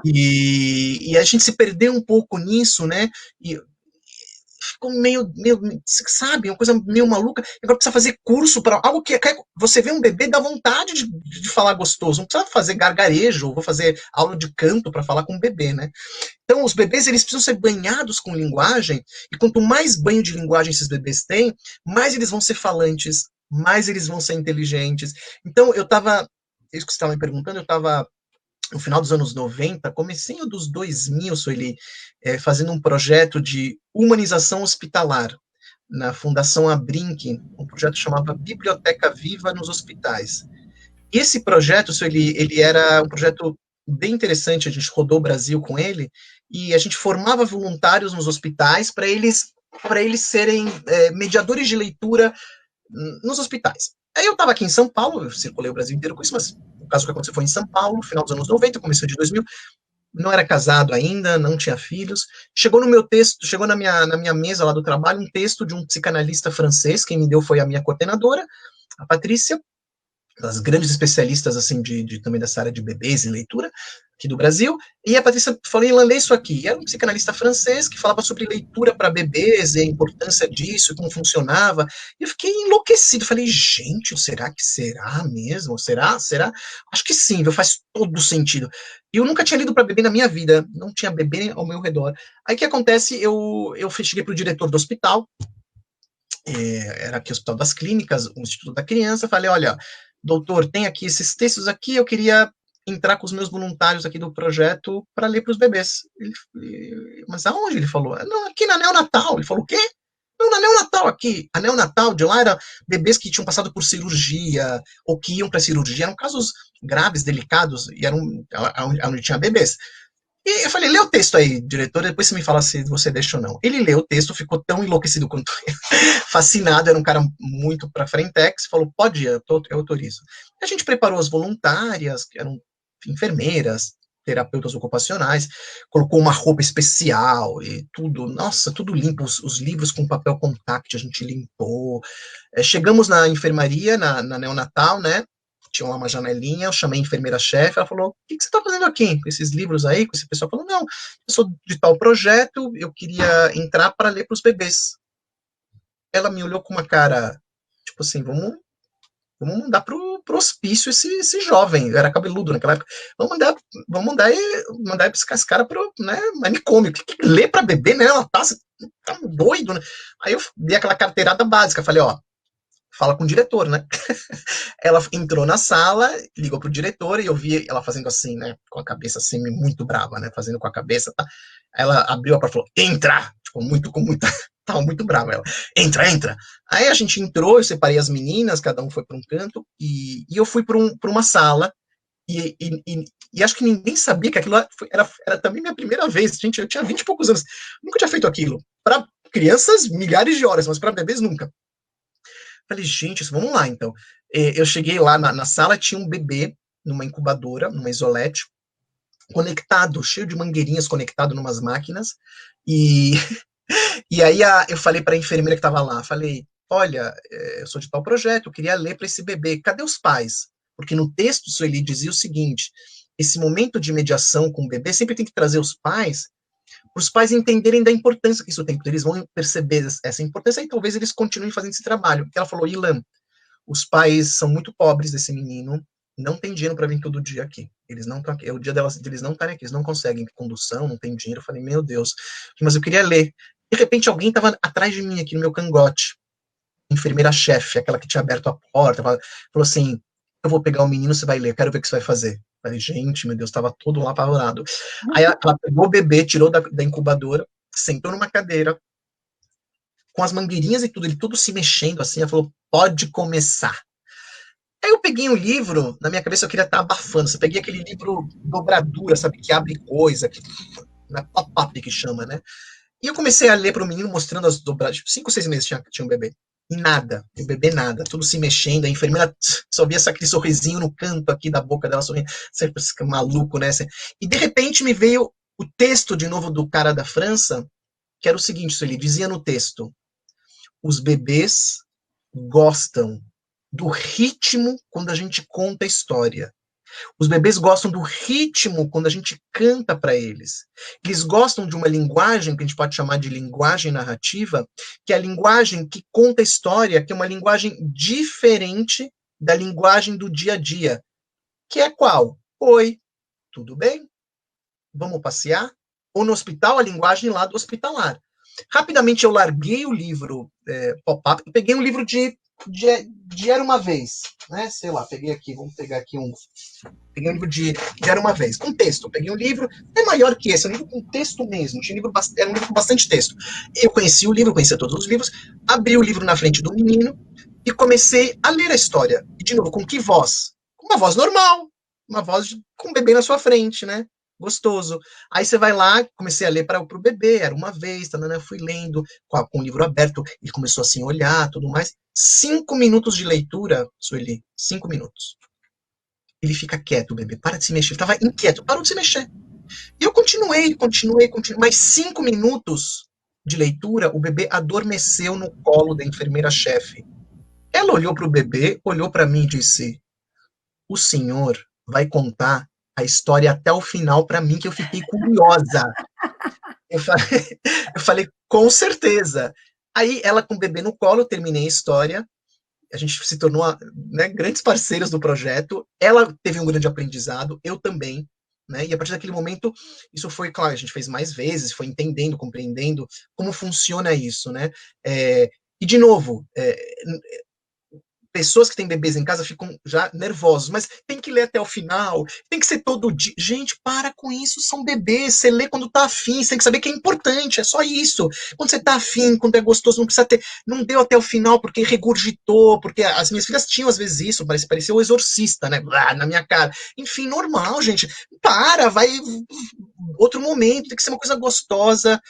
Speaker 2: E a gente se perdeu um pouco nisso, né? E ficou meio, sabe, uma coisa meio maluca. Agora precisa fazer curso para algo que você vê um bebê dá vontade de falar gostoso. Não precisa fazer gargarejo, vou fazer aula de canto para falar com um bebê, né? Então os bebês eles precisam ser banhados com linguagem e quanto mais banho de linguagem esses bebês têm, mais eles vão ser falantes, mais eles vão ser inteligentes. Então isso que você estava me perguntando, eu estava no final dos anos 90, comecinho dos 2000, Sueli, fazendo um projeto de humanização hospitalar na Fundação Abrinq, um projeto chamado Biblioteca Viva nos Hospitais. E esse projeto, Sueli, ele era um projeto bem interessante, a gente rodou o Brasil com ele, e a gente formava voluntários nos hospitais para eles serem mediadores de leitura nos hospitais. Aí eu estava aqui em São Paulo, eu circulei o Brasil inteiro com isso, mas o caso que aconteceu foi em São Paulo, final dos anos 90, começo de 2000, não era casado ainda, não tinha filhos. Chegou no meu texto, chegou na minha mesa lá do trabalho um texto de um psicanalista francês, quem me deu foi a minha coordenadora, a Patrícia, das grandes especialistas assim também dessa área de bebês e leitura aqui do Brasil, e a Patrícia falou, Ilan, lê isso aqui. E era um psicanalista francês que falava sobre leitura para bebês e a importância disso, como funcionava, e eu fiquei enlouquecido, falei, gente, será mesmo? Será? Acho que sim, viu? Faz todo sentido. E eu nunca tinha lido para bebê na minha vida, não tinha bebê ao meu redor. Aí o que acontece, eu cheguei para o diretor do hospital, era aqui o Hospital das Clínicas, o Instituto da Criança, falei, olha, doutor, tem aqui esses textos aqui, eu queria entrar com os meus voluntários aqui do projeto para ler para os bebês. Mas aonde? Ele falou, não, aqui na neonatal. Ele falou, o quê? Não, na neonatal aqui. A neonatal de lá era bebês que tinham passado por cirurgia, ou que iam para cirurgia, eram casos graves, delicados, e eram onde tinha bebês. E eu falei, lê o texto aí, diretor, depois você me fala se você deixa ou não. Ele leu o texto, ficou tão enlouquecido quanto eu, fascinado, era um cara muito pra frentex, falou, pode ir, eu autorizo. A gente preparou as voluntárias, que eram enfermeiras, terapeutas ocupacionais, colocou uma roupa especial e tudo, nossa, tudo limpo, os livros com papel contact a gente limpou. Chegamos na enfermaria, na neonatal, né? Tinha lá uma janelinha, eu chamei a enfermeira-chefe, ela falou, o que você está fazendo aqui com esses livros aí, com esse pessoal? Falou, não, eu sou de tal projeto, eu queria entrar para ler para os bebês. Ela me olhou com uma cara, tipo assim, vamos mandar pro hospício esse jovem, eu era cabeludo naquela época, mandar esse cara pro, né, manicômio, que lê para bebê, né, ela tá doido, né? Aí eu dei aquela carteirada básica, falei, ó, fala com o diretor, né? Ela entrou na sala, ligou pro diretor e eu vi ela fazendo assim, né, com a cabeça assim, muito brava, né, fazendo com a cabeça, tá? Ela abriu a porta e falou, entra! Tipo, com muita, tava muito brava ela, entra! Aí a gente entrou, eu separei as meninas, cada um foi para um canto, e eu fui para uma sala, e acho que ninguém sabia que aquilo era também minha primeira vez, gente, eu tinha 20 e poucos anos, nunca tinha feito aquilo. Para crianças, milhares de horas, mas para bebês, nunca. Falei, gente, vamos lá, então. Eu cheguei lá na sala, tinha um bebê numa incubadora, numa isolete, conectado, cheio de mangueirinhas conectado numas máquinas, e, e aí eu falei para a enfermeira que estava lá, falei, olha, eu sou de tal projeto, eu queria ler para esse bebê, cadê os pais? Porque no texto, Sueli dizia o seguinte, esse momento de mediação com o bebê sempre tem que trazer os pais, para os pais entenderem da importância que isso tem, porque eles vão perceber essa importância e talvez eles continuem fazendo esse trabalho. Porque ela falou, Ilan, os pais são muito pobres desse menino, não tem dinheiro para vir todo dia aqui. Eles não estão aqui. É o dia deles não estarem aqui. Eles não conseguem condução, não tem dinheiro. Eu falei, meu Deus. Mas eu queria ler. De repente, alguém estava atrás de mim aqui no meu cangote. Enfermeira-chefe, aquela que tinha aberto a porta. Falou assim, eu vou pegar o menino, você vai ler. Quero ver o que você vai fazer. Eu falei, gente, meu Deus, estava todo lá apavorado. Aí ela pegou o bebê, tirou da incubadora, sentou numa cadeira, com as mangueirinhas e tudo, ele tudo se mexendo assim, ela falou, pode começar. Aí eu peguei um livro, na minha cabeça eu queria estar abafando, você peguei aquele livro dobradura, sabe, que abre coisa, na pop-up que chama, né? E eu comecei a ler para o menino, mostrando as dobradas, tipo, 5 ou 6 meses tinha um bebê. E nada, o bebê nada, tudo se mexendo, a enfermeira só via aquele sorrisinho no canto aqui da boca dela, sorrindo, sempre maluco, né? E de repente me veio o texto de novo do cara da França, que era o seguinte, ele dizia no texto, os bebês gostam do ritmo quando a gente conta a história. Os bebês gostam do ritmo quando a gente canta para eles. Eles gostam de uma linguagem que a gente pode chamar de linguagem narrativa, que é a linguagem que conta a história, que é uma linguagem diferente da linguagem do dia a dia. Que é qual? Oi, tudo bem? Vamos passear? Ou no hospital, a linguagem lá do hospitalar. Rapidamente eu larguei o livro pop-up e peguei um livro de Era Uma Vez, né? Sei lá, peguei aqui, vamos pegar aqui um. Peguei um livro de Era Uma Vez, com texto. Peguei um livro, é maior que esse, é um livro com texto mesmo. Era um livro com bastante texto. Eu conheci o livro, conhecia todos os livros, abri o livro na frente do menino e comecei a ler a história. E, de novo, com que voz? Com uma voz normal, uma voz com um bebê na sua frente, né? Gostoso. Aí você vai lá, comecei a ler para o bebê, Era Uma Vez, tá, né? Fui lendo com o livro aberto, ele começou assim a olhar, tudo mais. 5 minutos de leitura, Sueli, 5 minutos. Ele fica quieto, o bebê, para de se mexer. Ele estava inquieto, parou de se mexer. E eu continuei. Mais 5 minutos de leitura, o bebê adormeceu no colo da enfermeira-chefe. Ela olhou para o bebê, olhou para mim e disse: o senhor vai contar a história até o final para mim, que eu fiquei curiosa. Eu falei, eu falei, com certeza. Aí ela com o bebê no colo, eu terminei a história, a gente se tornou, né, grandes parceiros do projeto, ela teve um grande aprendizado, eu também, né, e a partir daquele momento, isso foi, claro, a gente fez mais vezes, foi entendendo, compreendendo como funciona isso, né, e de novo, pessoas que têm bebês em casa ficam já nervosos, mas tem que ler até o final, tem que ser todo dia. Gente, para com isso, são bebês, você lê quando tá afim, você tem que saber que é importante, é só isso. Quando você tá afim, quando é gostoso, não precisa ter, não deu até o final porque regurgitou, porque as minhas filhas tinham às vezes isso, parecia o exorcista, né, na minha cara. Enfim, normal, gente, vai, outro momento, tem que ser uma coisa gostosa.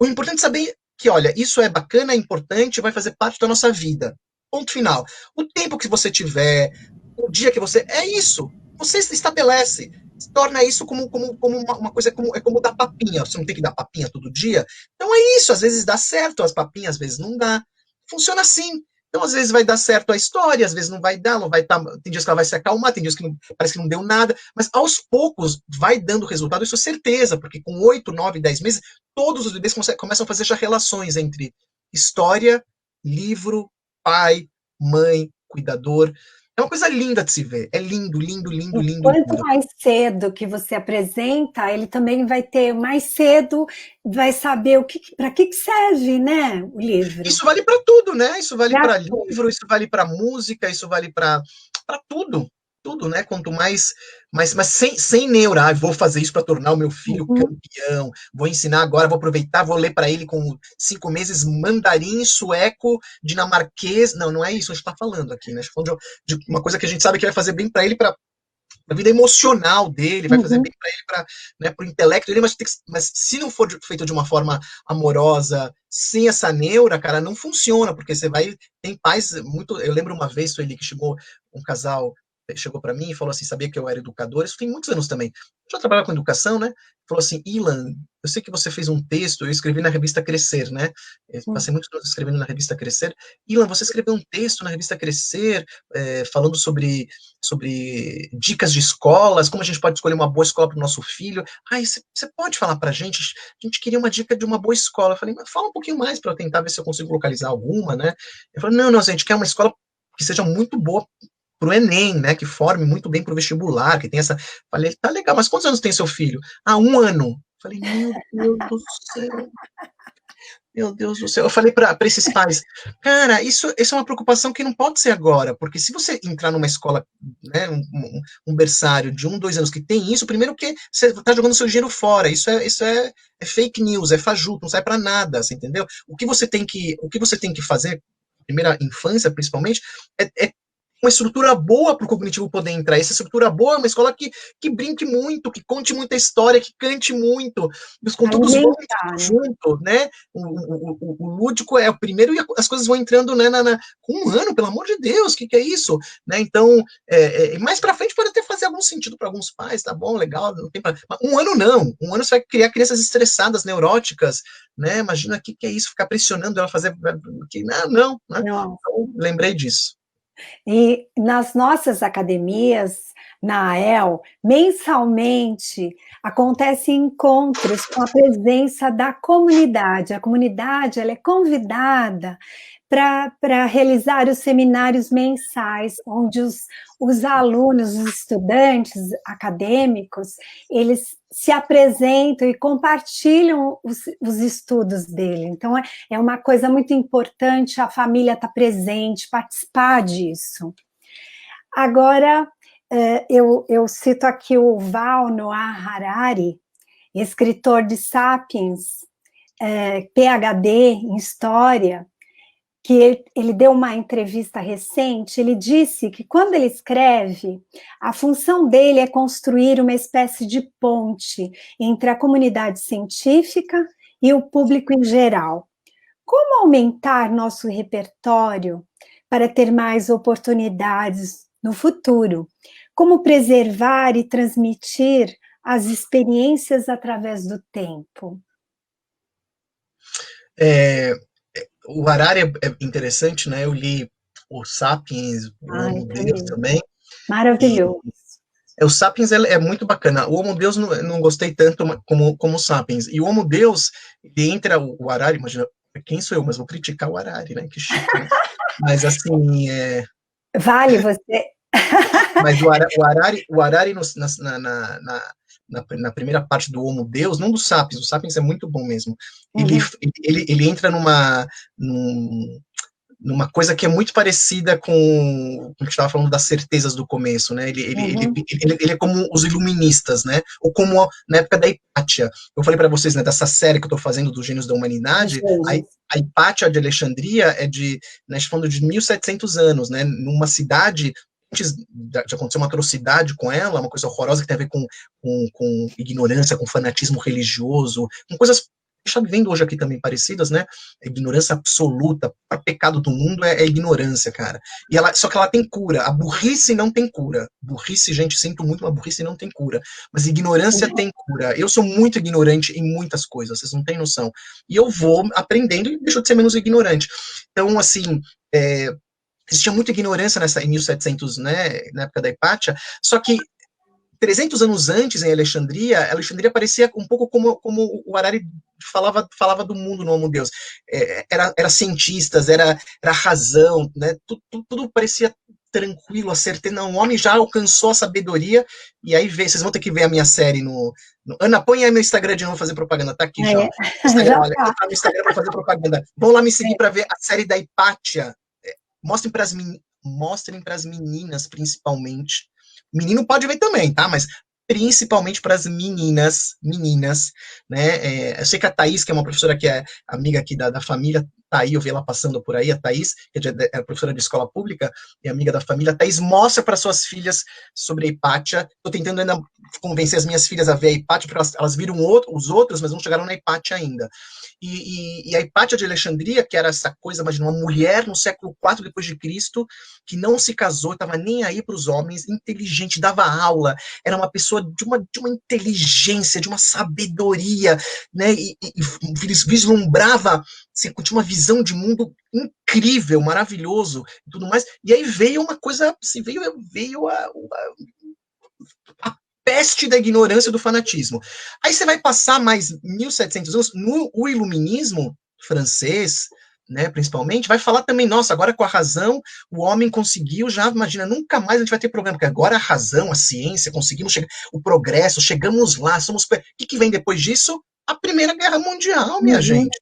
Speaker 2: O importante é saber que, olha, isso é bacana, é importante, vai fazer parte da nossa vida. Ponto final. O tempo que você tiver, o dia que você. É isso. Você estabelece. torna isso como uma coisa, como dar papinha, você não tem que dar papinha todo dia, então é isso, às vezes dá certo as papinhas, às vezes não dá, funciona assim, então às vezes vai dar certo a história, às vezes não vai dar, não vai tá, tem dias que ela vai se acalmar, tem dias que não, parece que não deu nada, mas aos poucos vai dando resultado, isso é certeza, porque com 8, 9, 10 meses, todos os bebês começam a fazer já relações entre história, livro, pai, mãe, cuidador, é uma coisa linda de se ver. É lindo, lindo,
Speaker 1: E
Speaker 2: lindo, lindo,
Speaker 1: quanto
Speaker 2: lindo.
Speaker 1: mais cedo que você apresenta, ele também vai ter mais cedo, vai saber para que serve, né, o livro.
Speaker 2: Isso vale para tudo, né? Isso vale
Speaker 1: Pra
Speaker 2: para
Speaker 1: tudo.
Speaker 2: livro, isso vale para música, isso vale para tudo. Tudo, né? Quanto mais. Mas sem neura, vou fazer isso para tornar o meu filho
Speaker 1: Uhum.
Speaker 2: campeão, vou ensinar agora, vou aproveitar, vou ler para ele com 5 meses mandarim, sueco, dinamarquês. Não, não é isso que a gente está falando aqui, né? A gente está falando de uma coisa que a gente sabe que vai fazer bem para ele, para a vida emocional dele, vai fazer
Speaker 1: Uhum.
Speaker 2: bem para ele, para, né, o intelecto dele, mas se não for feito de uma forma amorosa, sem essa neura, cara, não funciona, porque você vai, tem pais muito, eu lembro uma vez, Sueli, que chegou um casal, chegou para mim e falou assim, sabia que eu era educador, isso tem muitos anos também, já trabalhava com educação, né, falou assim, Ilan, eu sei que você fez um texto, eu escrevi na revista Crescer, né, eu passei muitos anos escrevendo na revista Crescer, Ilan, você escreveu um texto na revista Crescer, falando sobre dicas de escolas, como a gente pode escolher uma boa escola para o nosso filho. Você pode falar para a gente? A gente queria uma dica de uma boa escola. Eu falei, mas fala um pouquinho mais para eu tentar ver se eu consigo localizar alguma, né? Eu falei, não, a gente quer uma escola que seja muito boa para o Enem, né? Que forme muito bem para o vestibular, que tem essa. Falei, tá legal, mas quantos anos tem seu filho? 1 ano. Eu falei, meu Deus do céu. Meu Deus do céu. Eu falei para esses pais, cara, isso é uma preocupação que não pode ser agora, porque se você entrar numa escola, né, um berçário de 1, 2 anos que tem isso, primeiro que você está jogando seu dinheiro fora, isso é fake news, é fajuto, não sai para nada, você entendeu? O que você tem que fazer, primeira infância principalmente, é uma estrutura boa para o cognitivo poder entrar. Essa estrutura boa é uma escola que brinque muito, que conte muita história, que cante muito, os conteúdos vão
Speaker 1: Alimentar, né?
Speaker 2: junto, né? O lúdico é o primeiro e as coisas vão entrando, né, com 1 ano, pelo amor de Deus, o que é isso? Né? Então, mais para frente pode até fazer algum sentido para alguns pais, tá bom, legal, não tem pra... Mas 1 ano não, 1 ano você vai criar crianças estressadas, neuróticas, né? Imagina o que é isso, ficar pressionando ela a fazer. Não, né?
Speaker 1: Não.
Speaker 2: Então, lembrei disso.
Speaker 1: E nas nossas academias, na AEL, mensalmente acontecem encontros com a presença da comunidade. A comunidade ela é convidada para realizar os seminários mensais, onde os alunos, os estudantes acadêmicos, eles se apresentam e compartilham os estudos dele. Então, é uma coisa muito importante a família estar presente, participar disso. Agora, eu cito aqui o Val Noah Harari, escritor de Sapiens, PhD em História, que ele deu uma entrevista recente, ele disse que quando ele escreve, a função dele é construir uma espécie de ponte entre a comunidade científica e o público em geral. Como aumentar nosso repertório para ter mais oportunidades no futuro? Como preservar e transmitir as experiências através do tempo?
Speaker 2: É, o Harari é interessante, né? Eu li o Sapiens, o
Speaker 1: Ai,
Speaker 2: Homo Deus
Speaker 1: também.
Speaker 2: também, e
Speaker 1: Maravilhoso.
Speaker 2: o Sapiens é muito bacana. O Homo Deus não gostei tanto como o Sapiens. E o Homo Deus, ele entra, o Harari, imagina, quem sou eu, mas vou criticar o Harari, né? Que chique, né? Mas assim,
Speaker 1: Vale você.
Speaker 2: mas o Harari na primeira parte do Homo Deus, não do Sapiens, o Sapiens é muito bom mesmo. Ele,
Speaker 1: Uhum,
Speaker 2: ele entra numa coisa que é muito parecida com o que a gente estava falando das certezas do começo, né?
Speaker 1: uhum.
Speaker 2: Ele é como os iluministas, né? Ou como na época da Hipátia. Eu falei para vocês, né, dessa série que eu estou fazendo dos gênios da humanidade,
Speaker 1: Gênios.
Speaker 2: a Hipátia de Alexandria é de, né, falando de 1700 anos, né? Numa cidade antes de acontecer uma atrocidade com ela, uma coisa horrorosa que tem a ver com ignorância, com fanatismo religioso, com coisas está vivendo hoje aqui também parecidas, né? A ignorância absoluta, o pecado do mundo é ignorância, cara. E só que ela tem cura. A burrice não tem cura. Burrice, gente, sinto muito, mas burrice não tem cura. Mas ignorância tem cura. Eu sou muito ignorante em muitas coisas, vocês não têm noção. E eu vou aprendendo e deixo de ser menos ignorante. Então, assim, existia muita ignorância em 1700, né, na época da Hipátia, só que 300 anos antes, em Alexandria parecia um pouco como o Harari falava do mundo no Homo Deus. Era cientistas, era razão, né? Tudo parecia tranquilo, a certeza. Não, o homem já alcançou a sabedoria, e aí vocês vão ter que ver a minha série Ana, põe aí meu Instagram de novo fazer propaganda, tá aqui já. Instagram, olha, tá no Instagram para fazer propaganda. Vão lá me seguir para ver a série da Hipátia. Mostrem para as meninas, principalmente. Menino pode ver também, tá? Mas principalmente para as meninas, né? Eu sei que a Thaís, que é uma professora que é amiga aqui da família, tá aí, eu vi ela passando por aí, a Thaís, que é professora de escola pública e amiga da família. A Thaís mostra para suas filhas sobre a Hipátia. Estou tentando ainda convencer as minhas filhas a ver a Hipátia, porque elas viram os outros, mas não chegaram na Hipátia ainda. E a Hipátia de Alexandria, que era essa coisa, imagina, uma mulher no século IV depois de Cristo, que não se casou, estava nem aí para os homens, inteligente, dava aula, era uma pessoa de uma inteligência, de uma sabedoria, né, e vislumbrava, assim, tinha uma visão de mundo incrível, maravilhoso, e tudo mais, e aí veio uma coisa, assim, veio a peste da ignorância do fanatismo. Aí você vai passar mais 1700 anos o iluminismo francês, né, principalmente, vai falar também, nossa, agora com a razão o homem conseguiu, já imagina, nunca mais a gente vai ter problema, porque agora a razão, a ciência, conseguimos chegar, o progresso, chegamos lá, somos... O que vem depois disso? A Primeira Guerra Mundial, minha gente.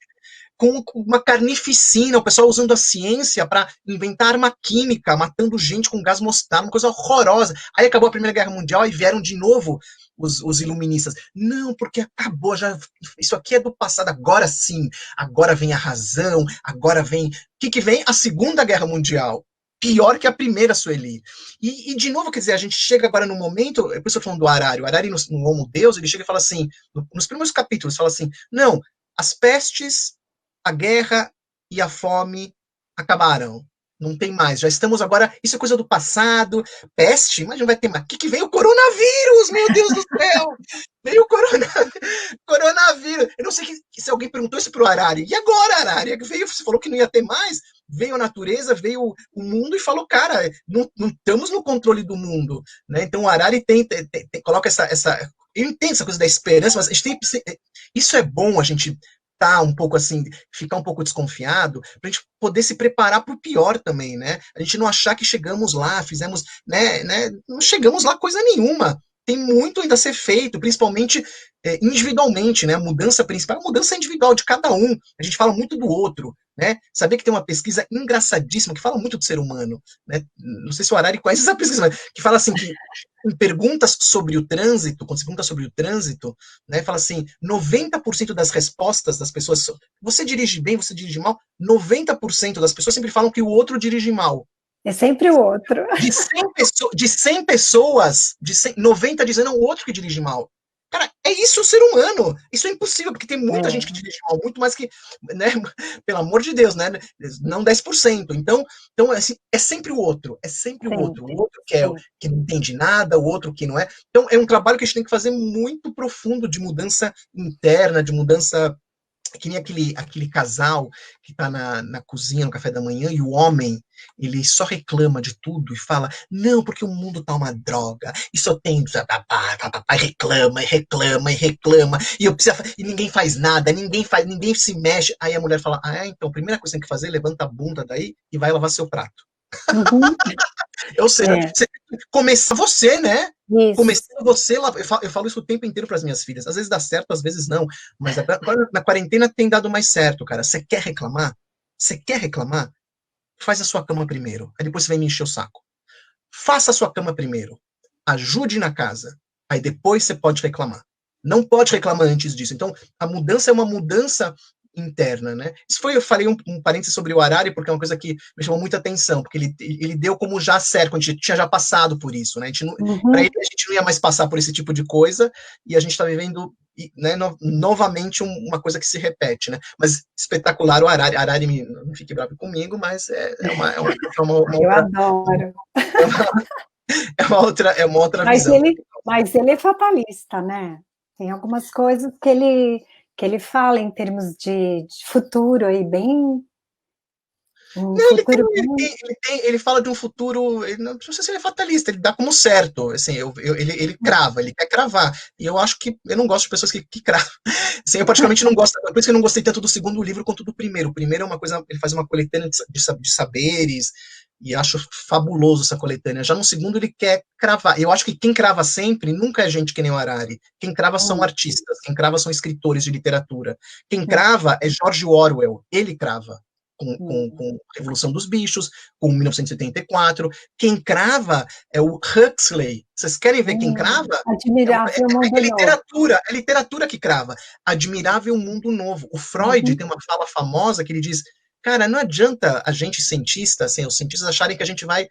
Speaker 2: Com uma carnificina, o pessoal usando a ciência para inventar arma química, matando gente com gás mostarda, uma coisa horrorosa. Aí acabou a Primeira Guerra Mundial e vieram de novo os iluministas. Não, porque acabou, já isso aqui é do passado, agora sim, agora vem a razão, agora vem... O que vem? A Segunda Guerra Mundial. Pior que a primeira, Sueli. E de novo, quer dizer, a gente chega agora no momento, por isso eu estou falando do Harari, o Harari no Homo Deus, ele chega e fala assim, nos primeiros capítulos, fala assim, não, as pestes, a guerra e a fome acabaram. Não tem mais. Já estamos agora. Isso é coisa do passado. Peste, mas não vai ter mais. O que veio? O coronavírus, meu Deus do céu! Veio o coronavírus. Eu não sei se alguém perguntou isso pro Harari. E agora, Harari? Veio, você falou que não ia ter mais. Veio a natureza, veio o mundo e falou, cara, não estamos no controle do mundo. Né? Então o Harari coloca essa. Eu entendo essa coisa da esperança, mas a gente tem. Isso é bom a gente tá um pouco assim, ficar um pouco desconfiado, para a gente poder se preparar para o pior também, né? A gente não achar que chegamos lá, fizemos, né, não chegamos lá coisa nenhuma. Tem muito ainda a ser feito, principalmente individualmente, né? A mudança principal é a mudança individual de cada um. A gente fala muito do outro, né? Saber que tem uma pesquisa engraçadíssima que fala muito do ser humano, né? Não sei se o Harari conhece essa pesquisa, mas que fala assim que em perguntas sobre o trânsito, quando se pergunta sobre o trânsito, né, fala assim, 90% das respostas das pessoas, você dirige bem, você dirige mal, 90% das pessoas sempre falam que o outro dirige mal.
Speaker 1: É sempre o outro.
Speaker 2: De 100 pessoas, 90 dizendo o outro que dirige mal. Cara, é isso o ser humano. Isso é impossível, porque tem muita gente que dirige mal, muito mais que, né, pelo amor de Deus, né, não 10%. Então assim, é sempre o outro, o outro que não entende nada, o outro que não é. Então é um trabalho que a gente tem que fazer muito profundo de mudança interna, de mudança. Que nem aquele casal que está na cozinha, no café da manhã, e o homem, ele só reclama de tudo e fala, não, porque o mundo tá uma droga, e só tem, reclama, e ninguém faz nada, ninguém se mexe. Aí a mulher fala, então a primeira coisa que tem que fazer, levanta a bunda daí e vai lavar seu prato.
Speaker 1: Uhum.
Speaker 2: Ou seja, você começar você, né?
Speaker 1: Isso.
Speaker 2: Começando você, eu falo isso o tempo inteiro para as minhas filhas. Às vezes dá certo, às vezes não. Mas agora na quarentena tem dado mais certo, cara. Você quer reclamar? Faz a sua cama primeiro. Aí depois você vai me encher o saco. Faça a sua cama primeiro. Ajude na casa. Aí depois você pode reclamar. Não pode reclamar antes disso. Então, a mudança é uma mudança interna, né? Isso foi, eu falei um parênteses sobre o Harari, porque é uma coisa que me chamou muita atenção, porque ele deu como já certo, a gente tinha já passado por isso, né? Para ele, a gente não ia mais passar por esse tipo de coisa, e a gente está vivendo, né, novamente uma coisa que se repete, né? Mas espetacular o Harari. Harari, não fique bravo comigo, mas uma
Speaker 1: Eu
Speaker 2: outra,
Speaker 1: adoro.
Speaker 2: é uma, é uma outra
Speaker 1: Mas
Speaker 2: visão.
Speaker 1: ele é fatalista, né? Tem algumas coisas que ele fala em termos de futuro aí, bem. Um
Speaker 2: Não,
Speaker 1: futuro bem.
Speaker 2: ele fala de um futuro, não sei se ele é fatalista, ele dá como certo, assim, ele crava, ele quer cravar, e eu acho que, eu não gosto de pessoas que cravam, assim, eu praticamente não gosto, por isso que eu não gostei tanto do segundo livro quanto do primeiro. O primeiro é uma coisa, ele faz uma coletânea de saberes, e acho fabuloso essa coletânea. Já no segundo ele quer cravar, eu acho que quem crava sempre nunca é gente que nem o Harari, quem crava são artistas, quem crava são escritores de literatura, quem crava é George Orwell, ele crava, com a Revolução dos Bichos, com 1984. Quem crava é o Huxley. Vocês querem ver quem crava?
Speaker 1: Admirável Mundo Novo.
Speaker 2: É literatura que crava. Admirável Mundo Novo. O Freud tem uma fala famosa que ele diz: cara, não adianta a gente cientista, assim, os cientistas acharem que a gente vai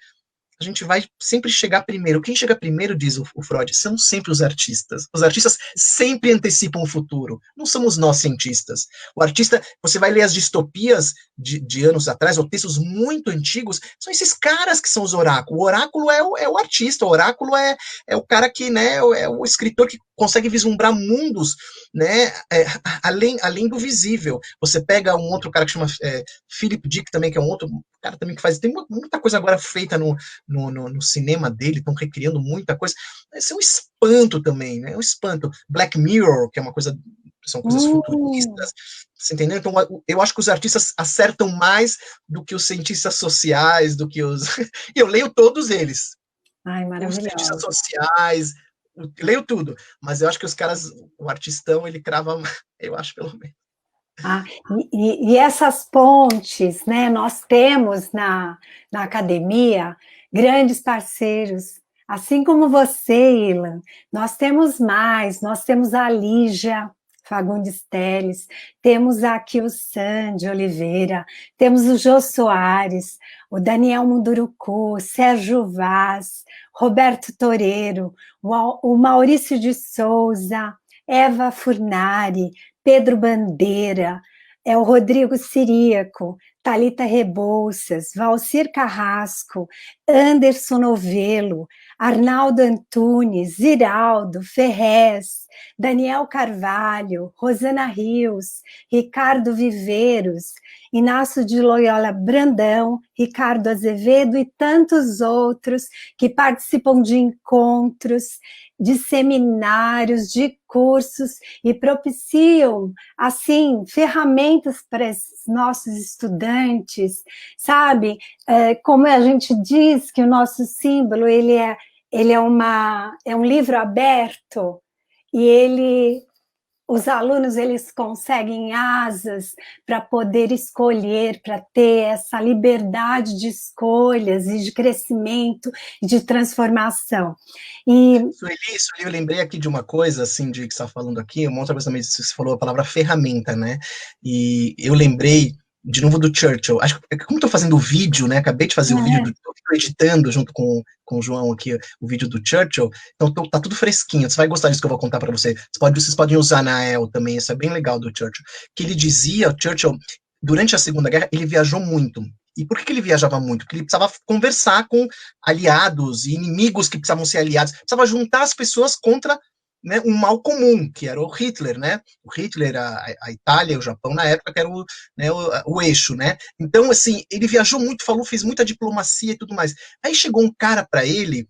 Speaker 2: sempre chegar primeiro. Quem chega primeiro, diz o Freud, são sempre os artistas. Os artistas sempre antecipam o futuro. Não somos nós cientistas. O artista, você vai ler as distopias de anos atrás, ou textos muito antigos, são esses caras que são os oráculos. O oráculo é o artista, o oráculo é o cara que, né, é o escritor que consegue vislumbrar mundos, né, além do visível. Você pega um outro cara que chama Philip Dick também, que é um outro cara também que faz, tem muita coisa agora feita no cinema dele, estão recriando muita coisa. Esse é um espanto também, né? É um espanto. Black Mirror, que é uma coisa, são coisas futuristas, você entendeu? Então, eu acho que os artistas acertam mais do que os cientistas sociais, do que os. E eu leio todos eles.
Speaker 1: Ai,
Speaker 2: Os cientistas
Speaker 1: maravilhoso.
Speaker 2: sociais, leio tudo, mas eu acho que os caras, o artistão, ele crava, eu acho pelo menos.
Speaker 1: Ah, e essas pontes, né? Nós temos na academia grandes parceiros, assim como você, Ilan. Nós temos mais, nós temos a Lígia Fagundes Telles, temos aqui o Sandy Oliveira, temos o Jô Soares, o Daniel Munduruku, Sérgio Vaz, Roberto Toreiro, o Maurício de Souza, Eva Furnari, Pedro Bandeira, é o Rodrigo Ciríaco, Thalita Rebouças, Valcir Carrasco, Anderson Novelo, Arnaldo Antunes, Ziraldo, Ferrez, Daniel Carvalho, Rosana Rios, Ricardo Viveiros, Inácio de Loyola Brandão, Ricardo Azevedo e tantos outros que participam de encontros, de seminários, de cursos e propiciam, assim, ferramentas para esses nossos estudantes, sabe? Como a gente diz que o nosso símbolo, é um livro aberto e os alunos eles conseguem asas para poder escolher, para ter essa liberdade de escolhas e de crescimento e de transformação.
Speaker 2: Sueli, eu lembrei aqui de uma coisa, assim, de que você está falando aqui, uma outra coisa também, você falou a palavra ferramenta, né? E eu lembrei, de novo, do Churchill. Acho que, como estou fazendo o vídeo, né? Acabei de fazer o vídeo, estou editando junto com o João aqui, o vídeo do Churchill, então tá tudo fresquinho. Você vai gostar disso que eu vou contar para você. Vocês podem usar na El também, isso é bem legal do Churchill. Que ele dizia, o Churchill, durante a Segunda Guerra, ele viajou muito. E por que ele viajava muito? Porque ele precisava conversar com aliados e inimigos que precisavam ser aliados, precisava juntar as pessoas contra, né, um mal comum, que era o Hitler, né? O Hitler, a Itália e o Japão na época, que era né, o eixo, né? Então, assim, ele viajou muito, falou, fez muita diplomacia e tudo mais. Aí chegou um cara para ele,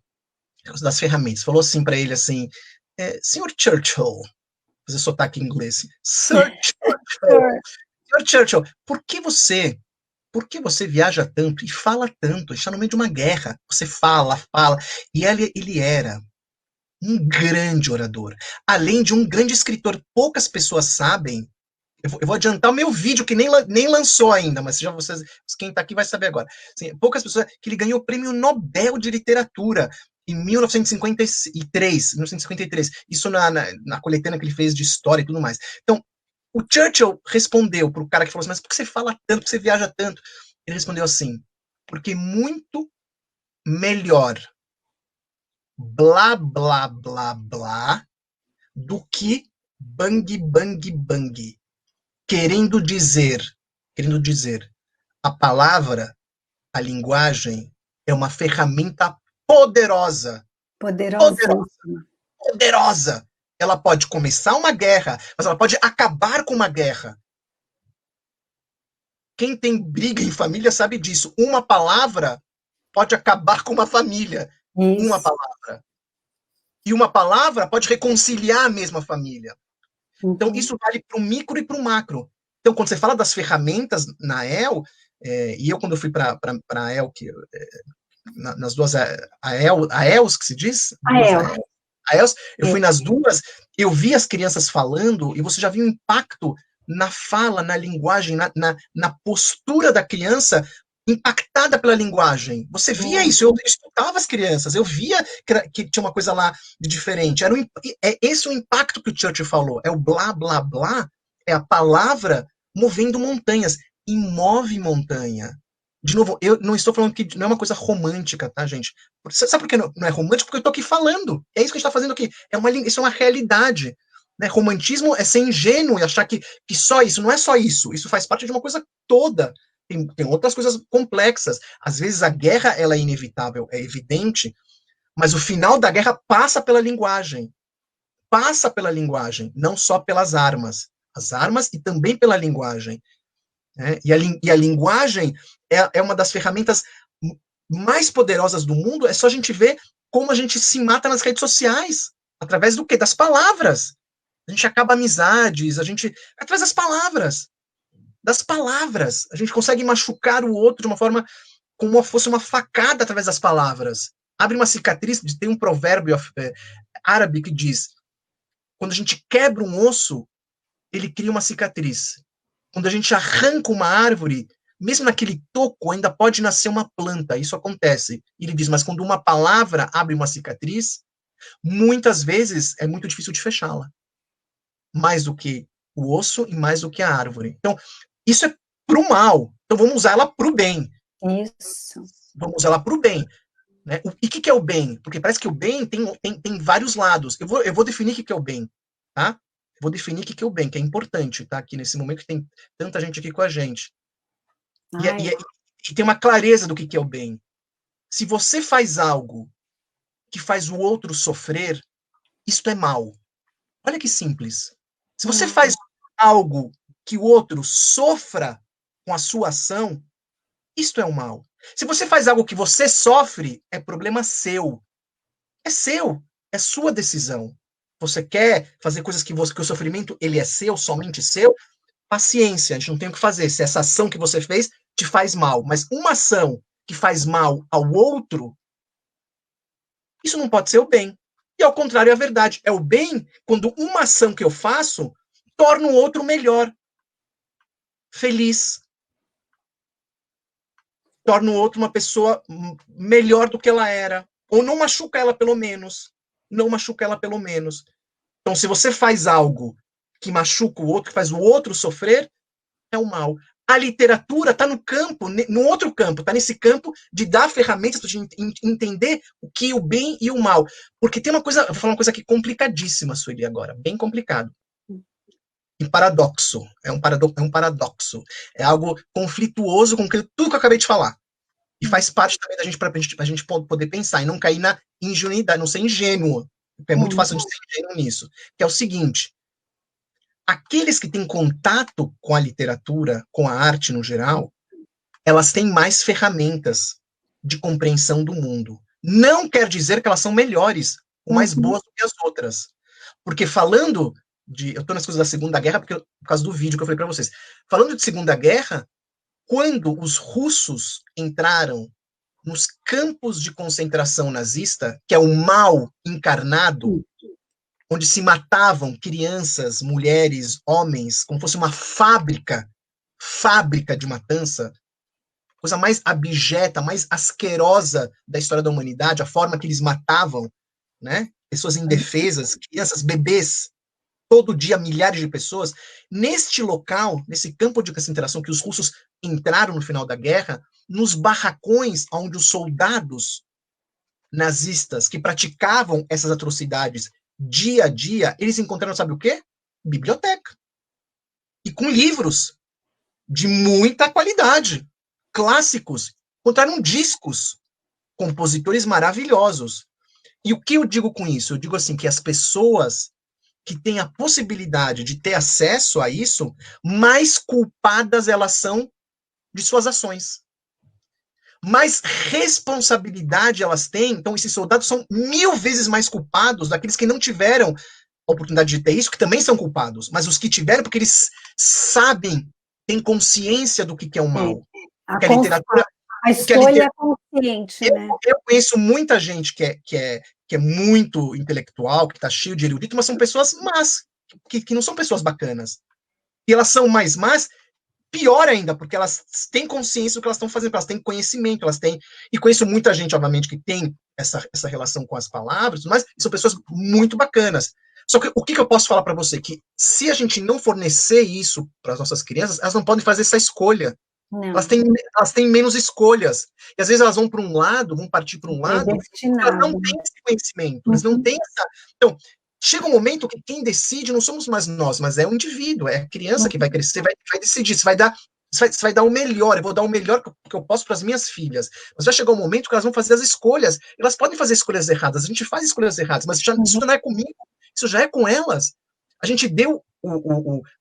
Speaker 2: das ferramentas, falou assim para ele, assim, Senhor Churchill, fazer sotaque em inglês, Sir Churchill, Sr. Churchill, por que você viaja tanto e fala tanto? A gente está no meio de uma guerra. Você fala, fala. E ele era um grande orador, além de um grande escritor. Poucas pessoas sabem. Eu vou adiantar o meu vídeo, que nem lançou ainda, mas já vocês, quem está aqui vai saber agora. Assim, poucas pessoas, que ele ganhou o Prêmio Nobel de Literatura em 1953. Isso na coletânea que ele fez de história e tudo mais. Então, O Churchill respondeu para o cara que falou assim, mas por que você fala tanto, por que você viaja tanto? Ele respondeu assim, porque muito melhor blá, blá, blá, blá, do que bang, bang, bang. Querendo dizer, a palavra, a linguagem, é uma ferramenta poderosa, poderosa,
Speaker 1: Poderosíssima.
Speaker 2: poderosa. Ela pode começar uma guerra, mas ela pode acabar com uma guerra. Quem tem briga em família sabe disso. Uma palavra pode acabar com uma família. Uma
Speaker 1: Isso.
Speaker 2: palavra. E uma palavra pode reconciliar a mesma família. Então,
Speaker 1: Uhum.
Speaker 2: isso vale para o micro e para o macro. Então, quando você fala das ferramentas na EL, e eu, quando eu fui para a EL, nas duas AELs, que se diz? Duas
Speaker 1: Ael,
Speaker 2: AELs, eu
Speaker 1: é,
Speaker 2: fui nas duas, eu vi as crianças falando, e você já viu o impacto na fala, na linguagem, na postura da criança impactada pela linguagem. Você via isso, eu escutava as crianças, eu via que tinha uma coisa lá de diferente. É esse o impacto que o Churchill falou, é o blá, blá, blá, é a palavra movendo montanhas, e move montanha. De novo, eu não estou falando que não é uma coisa romântica, tá, gente? Sabe por que não é romântico? Porque eu estou aqui falando. É isso que a gente está fazendo aqui. Isso é uma realidade. Né? Romantismo é ser ingênuo e achar que só isso. Não é só isso. Isso faz parte de uma coisa toda. Tem outras coisas complexas. Às vezes a guerra ela é inevitável, é evidente, mas o final da guerra passa pela linguagem. Passa pela linguagem, não só pelas armas. As armas e também pela linguagem. Né? E a linguagem é uma das ferramentas mais poderosas do mundo. É só a gente ver como a gente se mata nas redes sociais. Através do quê? Das palavras. A gente acaba amizades, através das palavras. Das palavras. A gente consegue machucar o outro de uma forma como se fosse uma facada através das palavras. Abre uma cicatriz, tem um provérbio árabe que diz: quando a gente quebra um osso, ele cria uma cicatriz. Quando a gente arranca uma árvore, mesmo naquele toco ainda pode nascer uma planta, isso acontece. E ele diz, mas quando uma palavra abre uma cicatriz, muitas vezes é muito difícil de fechá-la. Mais do que o osso e mais do que a árvore. Então, isso é pro mal. Então vamos usar ela pro bem.
Speaker 1: isso.
Speaker 2: Vamos usar ela pro bem. Né? E o que é o bem? Porque parece que o bem tem vários lados. Eu vou definir o que é o bem. Tá? Vou definir o que é o bem, que é importante, tá? Aqui nesse momento que tem tanta gente aqui com a gente.
Speaker 1: Ai,
Speaker 2: E tem uma clareza do que é o bem. Se você faz algo que faz o outro sofrer, isto é mal. Olha que simples. Se você faz algo que o outro sofra com a sua ação, isto é o mal. Se você faz algo que você sofre, é problema seu. É seu. É sua decisão. Você quer fazer coisas que o sofrimento ele é seu, somente seu? Paciência, a gente não tem o que fazer. Se essa ação que você fez te faz mal, mas uma ação que faz mal ao outro, isso não pode ser o bem. E ao contrário é a verdade. É o bem quando uma ação que eu faço torna o outro melhor, feliz, torna o outro uma pessoa melhor do que ela era, ou não machuca ela pelo menos. Não machuca ela pelo menos. Então, se você faz algo que machuca o outro, que faz o outro sofrer, é o mal. A literatura está no campo, no outro campo, está nesse campo de dar ferramentas para gente entender o que é o bem e o mal. Porque tem uma coisa, vou falar uma coisa aqui complicadíssima, Sueli, agora, bem complicado. Um paradoxo. É um paradoxo. É algo conflituoso com tudo que eu acabei de falar. E faz parte também da gente, para a gente poder pensar e não cair na ingenuidade, não ser ingênuo. Porque é muito fácil de ser ingênuo nisso. Que é o seguinte: aqueles que têm contato com a literatura, com a arte no geral, elas têm mais ferramentas de compreensão do mundo. Não quer dizer que elas são melhores ou mais boas do que as outras. Porque falando de. Eu estou nas coisas da Segunda Guerra por causa do vídeo que eu falei para vocês. Falando de Segunda Guerra, quando os russos entraram nos campos de concentração nazista, que é o mal encarnado, onde se matavam crianças, mulheres, homens, como fosse uma fábrica de matança, coisa mais abjeta, mais asquerosa da história da humanidade, a forma que eles matavam, né? Pessoas indefesas, crianças, bebês. todo dia milhares de pessoas, neste local, nesse campo de concentração que os russos entraram no final da guerra, nos barracões onde os soldados nazistas que praticavam essas atrocidades dia a dia, eles encontraram, sabe o quê? Biblioteca. E com livros de muita qualidade, clássicos, encontraram discos, compositores maravilhosos. E o que eu digo com isso? Eu digo assim, que as pessoas que têm a possibilidade de ter acesso a isso, mais culpadas elas são de suas ações. Mais responsabilidade elas têm, então esses soldados são 1000 vezes mais culpados daqueles que não tiveram a oportunidade de ter isso, que também são culpados, mas os que tiveram, porque eles sabem, têm consciência do que é o mal.
Speaker 1: A,
Speaker 2: que a literatura...
Speaker 1: a escolha é consciente, né?
Speaker 2: Eu conheço muita gente que é muito intelectual, que está cheio de erudito, mas são pessoas más, que não são pessoas bacanas. E elas são mais más, pior ainda, porque elas têm consciência do que elas estão fazendo, elas têm conhecimento, elas têm... E conheço muita gente, obviamente, que tem essa relação com as palavras, mas são pessoas muito bacanas. Só que o que eu posso falar para você? Que se a gente não fornecer isso para as nossas crianças, elas não podem fazer essa escolha. Elas têm menos escolhas. E às vezes elas vão para um lado, vão partir para um lado, elas não têm esse conhecimento, eles não têm essa... Então, chega um momento que quem decide não somos mais nós, mas é o indivíduo, é a criança que vai crescer, vai decidir, você vai dar o melhor, eu vou dar o melhor que eu posso para as minhas filhas. Mas vai chegar um momento que elas vão fazer as escolhas, elas podem fazer escolhas erradas, a gente faz escolhas erradas, mas isso não é comigo, isso já é com elas. A gente deu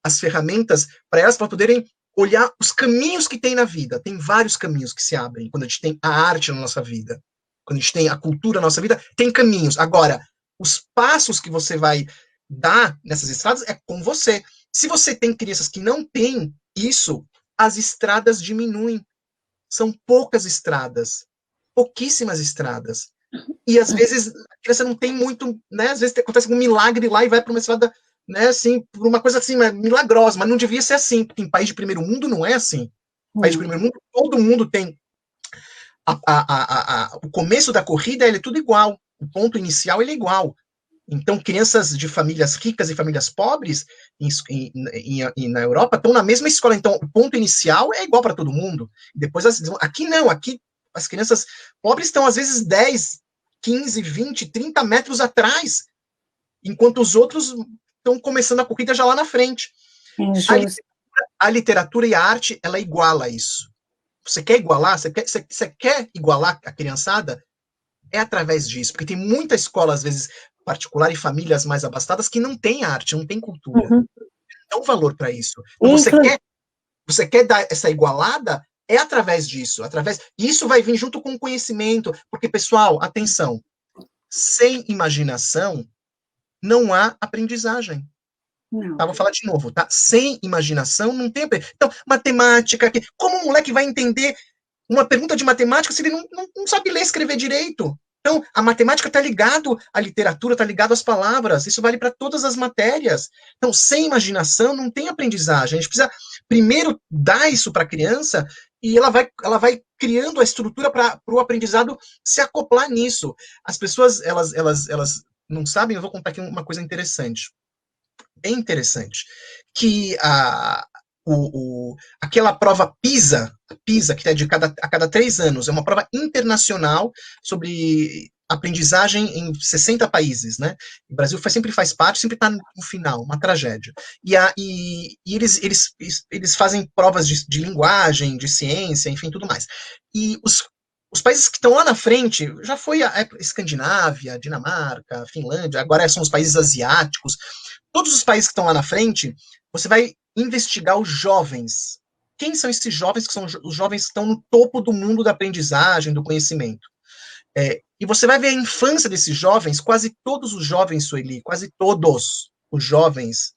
Speaker 2: as ferramentas para elas para poderem olhar os caminhos que tem na vida. Tem vários caminhos que se abrem quando a gente tem a arte na nossa vida, quando a gente tem a cultura na nossa vida, tem caminhos. Agora, os passos que você vai dar nessas estradas é com você. Se você tem crianças que não têm isso, as estradas diminuem. São poucas estradas, pouquíssimas estradas. E às vezes a criança não tem muito, né? Às vezes acontece um milagre lá e vai para uma estrada, né? Assim, por uma coisa assim, milagrosa, mas não devia ser assim, porque em país de primeiro mundo não é assim. Em país de primeiro mundo, todo mundo tem o começo da corrida, ele é tudo igual. O ponto inicial ele é igual. Então, crianças de famílias ricas e famílias pobres na Europa estão na mesma escola. Então, o ponto inicial é igual para todo mundo. Depois, aqui não. Aqui, as crianças pobres estão, às vezes, 10, 15, 20, 30 metros atrás, enquanto os outros estão começando a corrida já lá na frente. A literatura e a arte, ela iguala isso. Você quer igualar? Você quer igualar a criançada? É através disso, porque tem muita escola, às vezes, particular e famílias mais abastadas que não tem arte, não tem cultura. Dá um valor para isso. Então, você quer dar essa igualada? É através disso. Isso vai vir junto com o conhecimento, porque, pessoal, atenção, sem imaginação não há aprendizagem.
Speaker 1: Não.
Speaker 2: Tá, vou falar de novo, tá? Sem imaginação não tem... Então, matemática, como um moleque vai entender uma pergunta de matemática se ele não sabe ler e escrever direito? Então, a matemática está ligado à literatura, está ligado às palavras. Isso vale para todas as matérias. Então, sem imaginação, não tem aprendizagem. A gente precisa primeiro dar isso para a criança e ela vai criando a estrutura para o aprendizado se acoplar nisso. As pessoas, elas não sabem, eu vou contar aqui uma coisa interessante. Bem interessante. Que aquela prova PISA, que é a cada 3 anos, é uma prova internacional sobre aprendizagem em 60 países, né? O Brasil sempre faz parte, sempre está no final, uma tragédia. E eles fazem provas de linguagem, de ciência, enfim, tudo mais. E os países que estão lá na frente, já foi a Escandinávia, Dinamarca, Finlândia, agora são os países asiáticos. Todos os países que estão lá na frente, você vai investigar os jovens. Quem são esses jovens que são os jovens que estão no topo do mundo da aprendizagem, do conhecimento? E você vai ver a infância desses jovens, quase todos os jovens, Sueli, quase todos os jovens,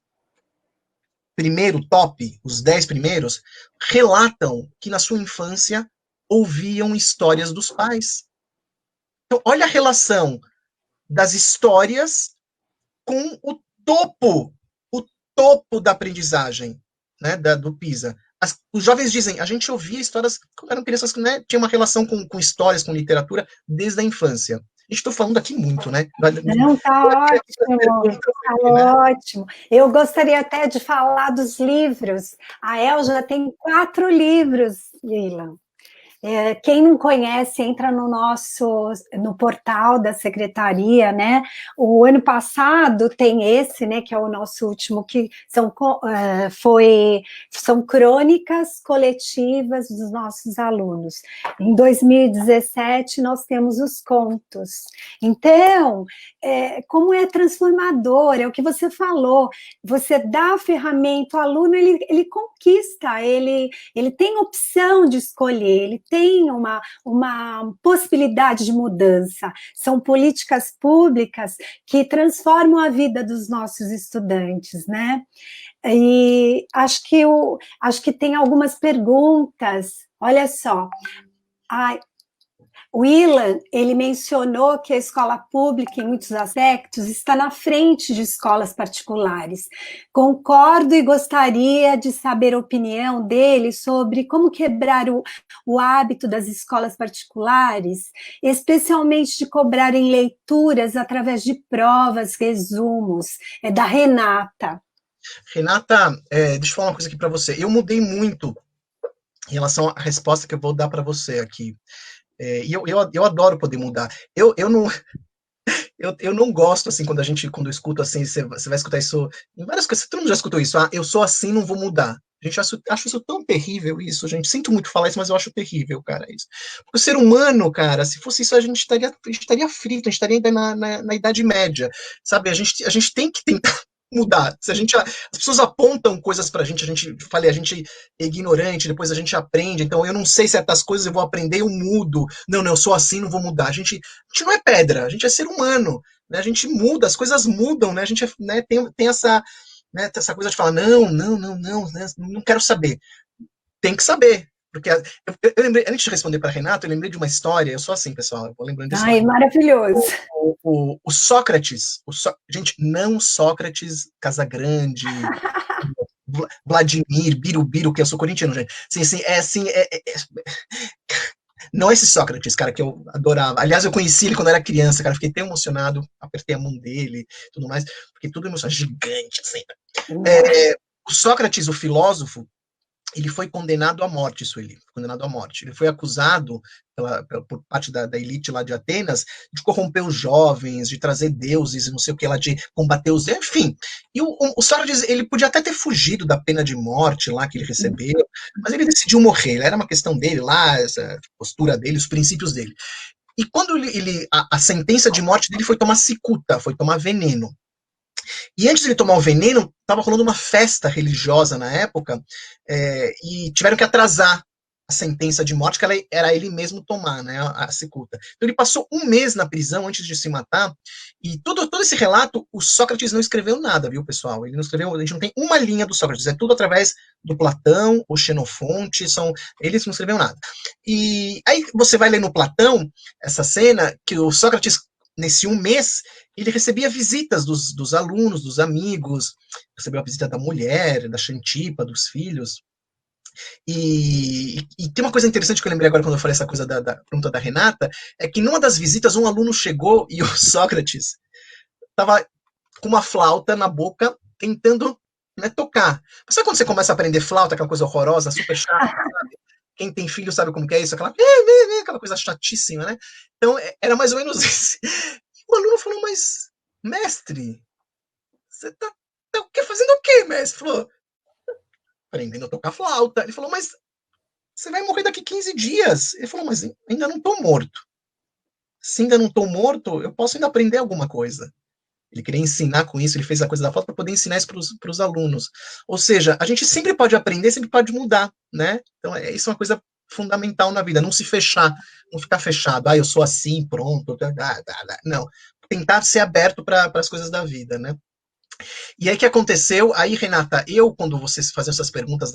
Speaker 2: primeiro top, os 10 primeiros, relatam que na sua infância ouviam histórias dos pais. Então, olha a relação das histórias com o topo da aprendizagem, né, do PISA. Os jovens dizem, a gente ouvia histórias, quando eram crianças que, né, tinham uma relação com histórias, com literatura, desde a infância. gente, estou falando aqui muito, né?
Speaker 1: Não, tá ótimo, tá
Speaker 2: Aqui, né?
Speaker 1: ótimo. Eu gostaria até de falar dos livros. A Elja tem 4 livros, Lila. Quem não conhece, entra no portal da secretaria, né? O ano passado tem esse, né? Que é o nosso último, que são crônicas coletivas dos nossos alunos. Em 2017 nós temos os contos. Então, como é transformador, é o que você falou. Você dá a ferramenta, o aluno ele conquista, ele tem opção de escolher, ele tem uma possibilidade de mudança. São políticas públicas que transformam a vida dos nossos estudantes, né? E acho que tem algumas perguntas. Olha só. O Ilan, ele mencionou que a escola pública, em muitos aspectos, está na frente de escolas particulares. Concordo e gostaria de saber a opinião dele sobre como quebrar o hábito das escolas particulares, especialmente de cobrarem leituras através de provas, resumos. É da Renata.
Speaker 2: Renata, deixa eu falar uma coisa aqui para você. Eu mudei muito em relação à resposta que eu vou dar para você aqui. E eu adoro poder mudar. Eu não gosto, assim, quando eu escuto assim, você vai escutar isso em várias coisas, todo mundo já escutou isso, eu sou assim, não vou mudar. A gente acha isso tão terrível, isso, gente. Sinto muito falar isso, mas eu acho terrível, cara, isso. Porque o ser humano, cara, se fosse isso, a gente estaria frito, a gente estaria ainda na Idade Média, sabe? A gente tem que tentar mudar. Se a gente, as pessoas apontam coisas pra gente, a gente é ignorante, depois a gente aprende, então eu não sei certas coisas, eu vou aprender, eu mudo. Não, eu sou assim, não vou mudar. A gente não é pedra, a gente é ser humano, né? A gente muda, as coisas mudam, né? A gente né, tem essa, né, essa coisa de falar, não, né, não quero saber. Tem que saber. Porque eu lembrei, antes de responder para Renato, eu lembrei de uma história, eu sou assim, pessoal, eu vou lembrando de
Speaker 1: Ai,
Speaker 2: história.
Speaker 1: maravilhoso.
Speaker 2: O Sócrates, gente, não Sócrates Casagrande, Vladimir, Birubiru, que eu sou corintiano, gente. Sim, sim, não esse Sócrates, cara, que eu adorava. Aliás, eu conheci ele quando eu era criança, cara. Fiquei tão emocionado, apertei a mão dele, tudo mais. Fiquei tudo emocionado, gigante, assim. O Sócrates, o filósofo, ele foi condenado à morte, Sueli, condenado à morte. Ele foi acusado por parte da elite lá de Atenas de corromper os jovens, de trazer deuses e não sei o que lá, de combater os... Enfim, e o Sócrates, ele podia até ter fugido da pena de morte lá que ele recebeu, mas ele decidiu morrer, era uma questão dele lá, essa postura dele, os princípios dele. E quando a sentença de morte dele foi tomar cicuta, foi tomar veneno. E antes de ele tomar o veneno, estava rolando uma festa religiosa na época, e tiveram que atrasar a sentença de morte, que era ele mesmo tomar, né, a cicuta. Então ele passou um mês na prisão antes de se matar, e todo esse relato, o Sócrates não escreveu nada, viu, pessoal? Ele não escreveu, a gente não tem uma linha do Sócrates, é tudo através do Platão, o Xenofonte, eles não escreveram nada. E aí você vai ler no Platão, essa cena, que o Sócrates, nesse um mês, ele recebia visitas dos alunos, dos amigos, recebeu a visita da mulher, da Xantipa, dos filhos. E tem uma coisa interessante que eu lembrei agora quando eu falei essa coisa da pergunta da Renata, é que numa das visitas um aluno chegou e o Sócrates estava com uma flauta na boca tentando, né, tocar. Mas sabe quando você começa a aprender flauta, aquela coisa horrorosa, super chata, sabe? Quem tem filho sabe como que é isso, aquela coisa chatíssima, né? Então era mais ou menos isso. O aluno falou, mas, mestre, você tá fazendo o quê, mestre? Falou, aprendendo a tocar flauta. Ele falou, mas você vai morrer daqui 15 dias. Ele falou, mas ainda não estou morto. Se ainda não estou morto, eu posso ainda aprender alguma coisa. Ele queria ensinar com isso, ele fez a coisa da flauta para poder ensinar isso para os alunos. Ou seja, a gente sempre pode aprender, sempre pode mudar, né? Então, isso é uma coisa fundamental na vida, não se fechar, não ficar fechado, eu sou assim, pronto, não. Tentar ser aberto para as coisas da vida, né? E aí, o que aconteceu? Aí, Renata, quando vocês faziam essas perguntas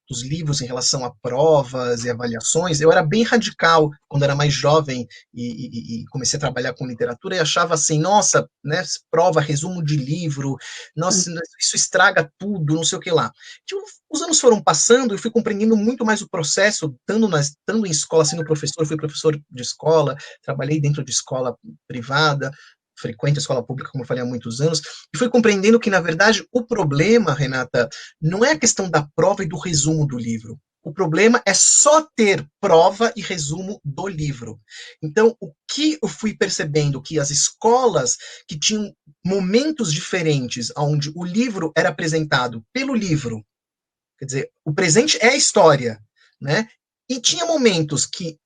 Speaker 2: dos livros em relação a provas e avaliações, eu era bem radical quando era mais jovem e comecei a trabalhar com literatura e achava assim, nossa, né, prova, resumo de livro, nossa, isso estraga tudo, não sei o que lá. Então, os anos foram passando e fui compreendendo muito mais o processo, estando em escola, sendo professor, fui professor de escola, trabalhei dentro de escola privada, frequente a escola pública, como eu falei, há muitos anos, e fui compreendendo que, na verdade, o problema, Renata, não é a questão da prova e do resumo do livro. O problema é só ter prova e resumo do livro. Então, o que eu fui percebendo que as escolas que tinham momentos diferentes, onde o livro era apresentado pelo livro, quer dizer, o presente é a história, né? E tinha momentos que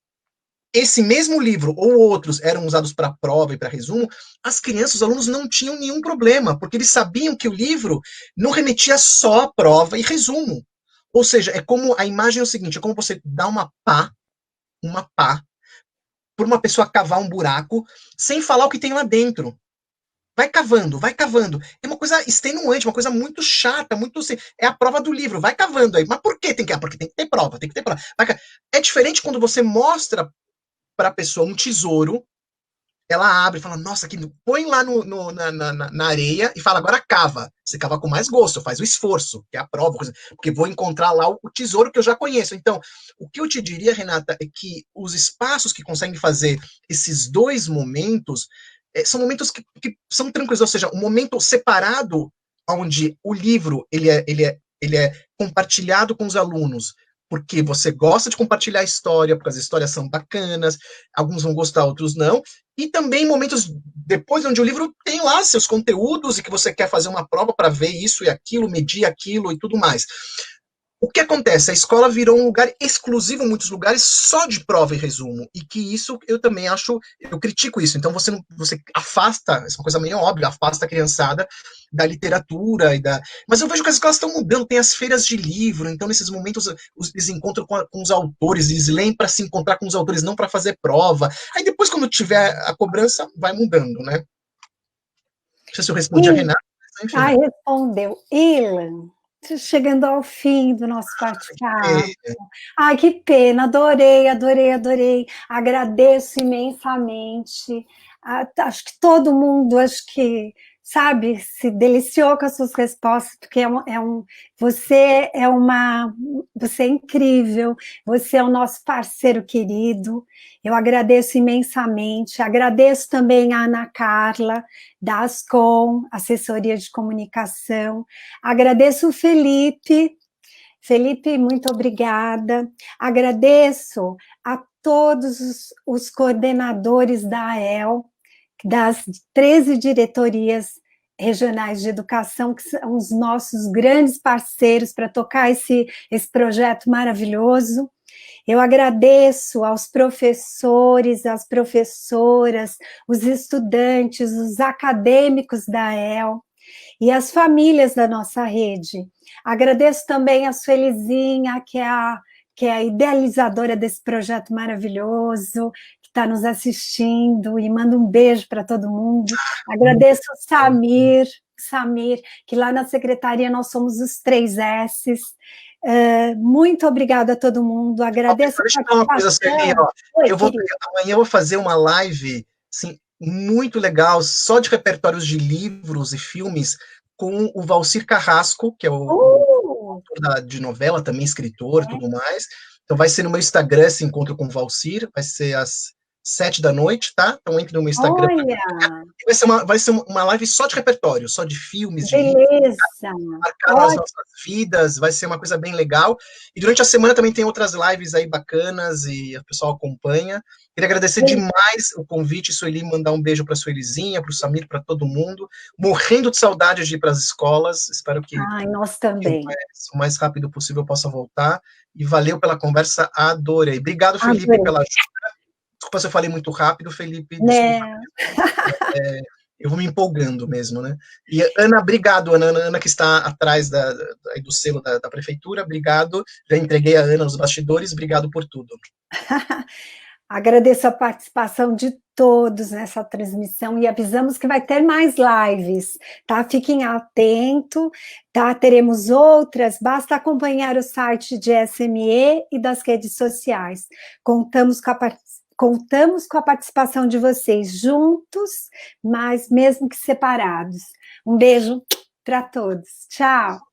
Speaker 2: esse mesmo livro ou outros eram usados para prova e para resumo, as crianças, os alunos não tinham nenhum problema, porque eles sabiam que o livro não remetia só a prova e resumo. Ou seja, é como a imagem é o seguinte, é como você dá uma pá, por uma pessoa cavar um buraco, sem falar o que tem lá dentro. Vai cavando, vai cavando. É uma coisa extenuante, uma coisa muito chata, muito. É a prova do livro, vai cavando aí. Mas por que tem que. Porque tem que ter prova, tem que ter prova. É diferente quando você mostra para a pessoa um tesouro, ela abre e fala, nossa, aqui, põe lá na areia e fala, agora cava. Você cava com mais gosto, faz o esforço, que é a prova, porque vou encontrar lá o tesouro que eu já conheço. Então, o que eu te diria, Renata, é que os espaços que conseguem fazer esses dois momentos são momentos que são tranquilos, ou seja, um momento separado, onde o livro ele é compartilhado com os alunos, porque você gosta de compartilhar a história, porque as histórias são bacanas, alguns vão gostar, outros não, e também momentos depois onde o livro tem lá seus conteúdos e que você quer fazer uma prova para ver isso e aquilo, medir aquilo e tudo mais. O que acontece? A escola virou um lugar exclusivo em muitos lugares só de prova e resumo. E que isso eu também acho, eu critico isso. Então você afasta, isso é uma coisa meio óbvia, afasta a criançada da literatura e da. Mas eu vejo que as escolas estão mudando, tem as feiras de livro, então nesses momentos eles encontram com os autores, eles leem para se encontrar com os autores, não para fazer prova. Aí depois, quando tiver a cobrança, vai mudando, né? Não sei se eu respondi a Renata, mas enfim.
Speaker 1: Ai, respondeu. Ilan, chegando ao fim do nosso bate-papo. Ai, que pena, adorei, adorei, adorei. Agradeço imensamente. Acho que todo mundo, acho que, sabe, se deliciou com as suas respostas, porque você é incrível, você é o nosso parceiro querido. Eu agradeço imensamente. Agradeço também a Ana Carla, da Ascom, assessoria de comunicação. Agradeço o Felipe. Felipe, muito obrigada. Agradeço a todos os coordenadores da AEL, das 13 diretorias regionais de educação, que são os nossos grandes parceiros para tocar esse projeto maravilhoso. Eu agradeço aos professores, às professoras, os estudantes, os acadêmicos da AEL e as famílias da nossa rede. Agradeço também a Suelizinha, que é a idealizadora desse projeto maravilhoso, que está nos assistindo, e mando um beijo para todo mundo. Agradeço o Samir, que lá na secretaria nós somos os 3 S's. Muito obrigada a todo mundo, agradeço
Speaker 2: Deixa
Speaker 1: a
Speaker 2: eu falar uma coisa, Sueli,
Speaker 1: participação.
Speaker 2: ó.
Speaker 1: Oi,
Speaker 2: Amanhã eu vou fazer uma live, assim, muito legal, só de repertórios de livros e filmes, com o Valcir Carrasco, que é o autor de novela, também escritor e tudo mais. Então vai ser no meu Instagram esse encontro com o Valcir, vai ser às 7 da noite, tá? Então entre no meu Instagram.
Speaker 1: olha,
Speaker 2: Vai ser uma live só de repertório, só de filmes, de livros,
Speaker 1: beleza,
Speaker 2: marcaram as
Speaker 1: ótimo.
Speaker 2: nossas vidas, vai ser uma coisa bem legal. E durante a semana também tem outras lives aí bacanas e o pessoal acompanha. Queria agradecer demais o convite, Sueli, mandar um beijo para a Suelizinha, para o Samir, para todo mundo. Morrendo de saudade de ir para as escolas. Espero que,
Speaker 1: Ai, nós
Speaker 2: que
Speaker 1: também.
Speaker 2: o mais rápido possível eu possa voltar. E valeu pela conversa, adorei. Obrigado, Felipe,
Speaker 1: Adorei.
Speaker 2: pela ajuda. Desculpa se eu falei muito rápido, Felipe, desculpa.
Speaker 1: Né?
Speaker 2: Eu vou me empolgando mesmo, né? E Ana, obrigado, Ana que está atrás do selo da prefeitura, obrigado. Já entreguei a Ana nos bastidores, obrigado por tudo.
Speaker 1: Agradeço a participação de todos nessa transmissão e avisamos que vai ter mais lives, tá? Fiquem atentos, tá? Teremos outras, basta acompanhar o site de SME e das redes sociais. Contamos com a participação de vocês juntos, mas mesmo que separados. Um beijo para todos. Tchau.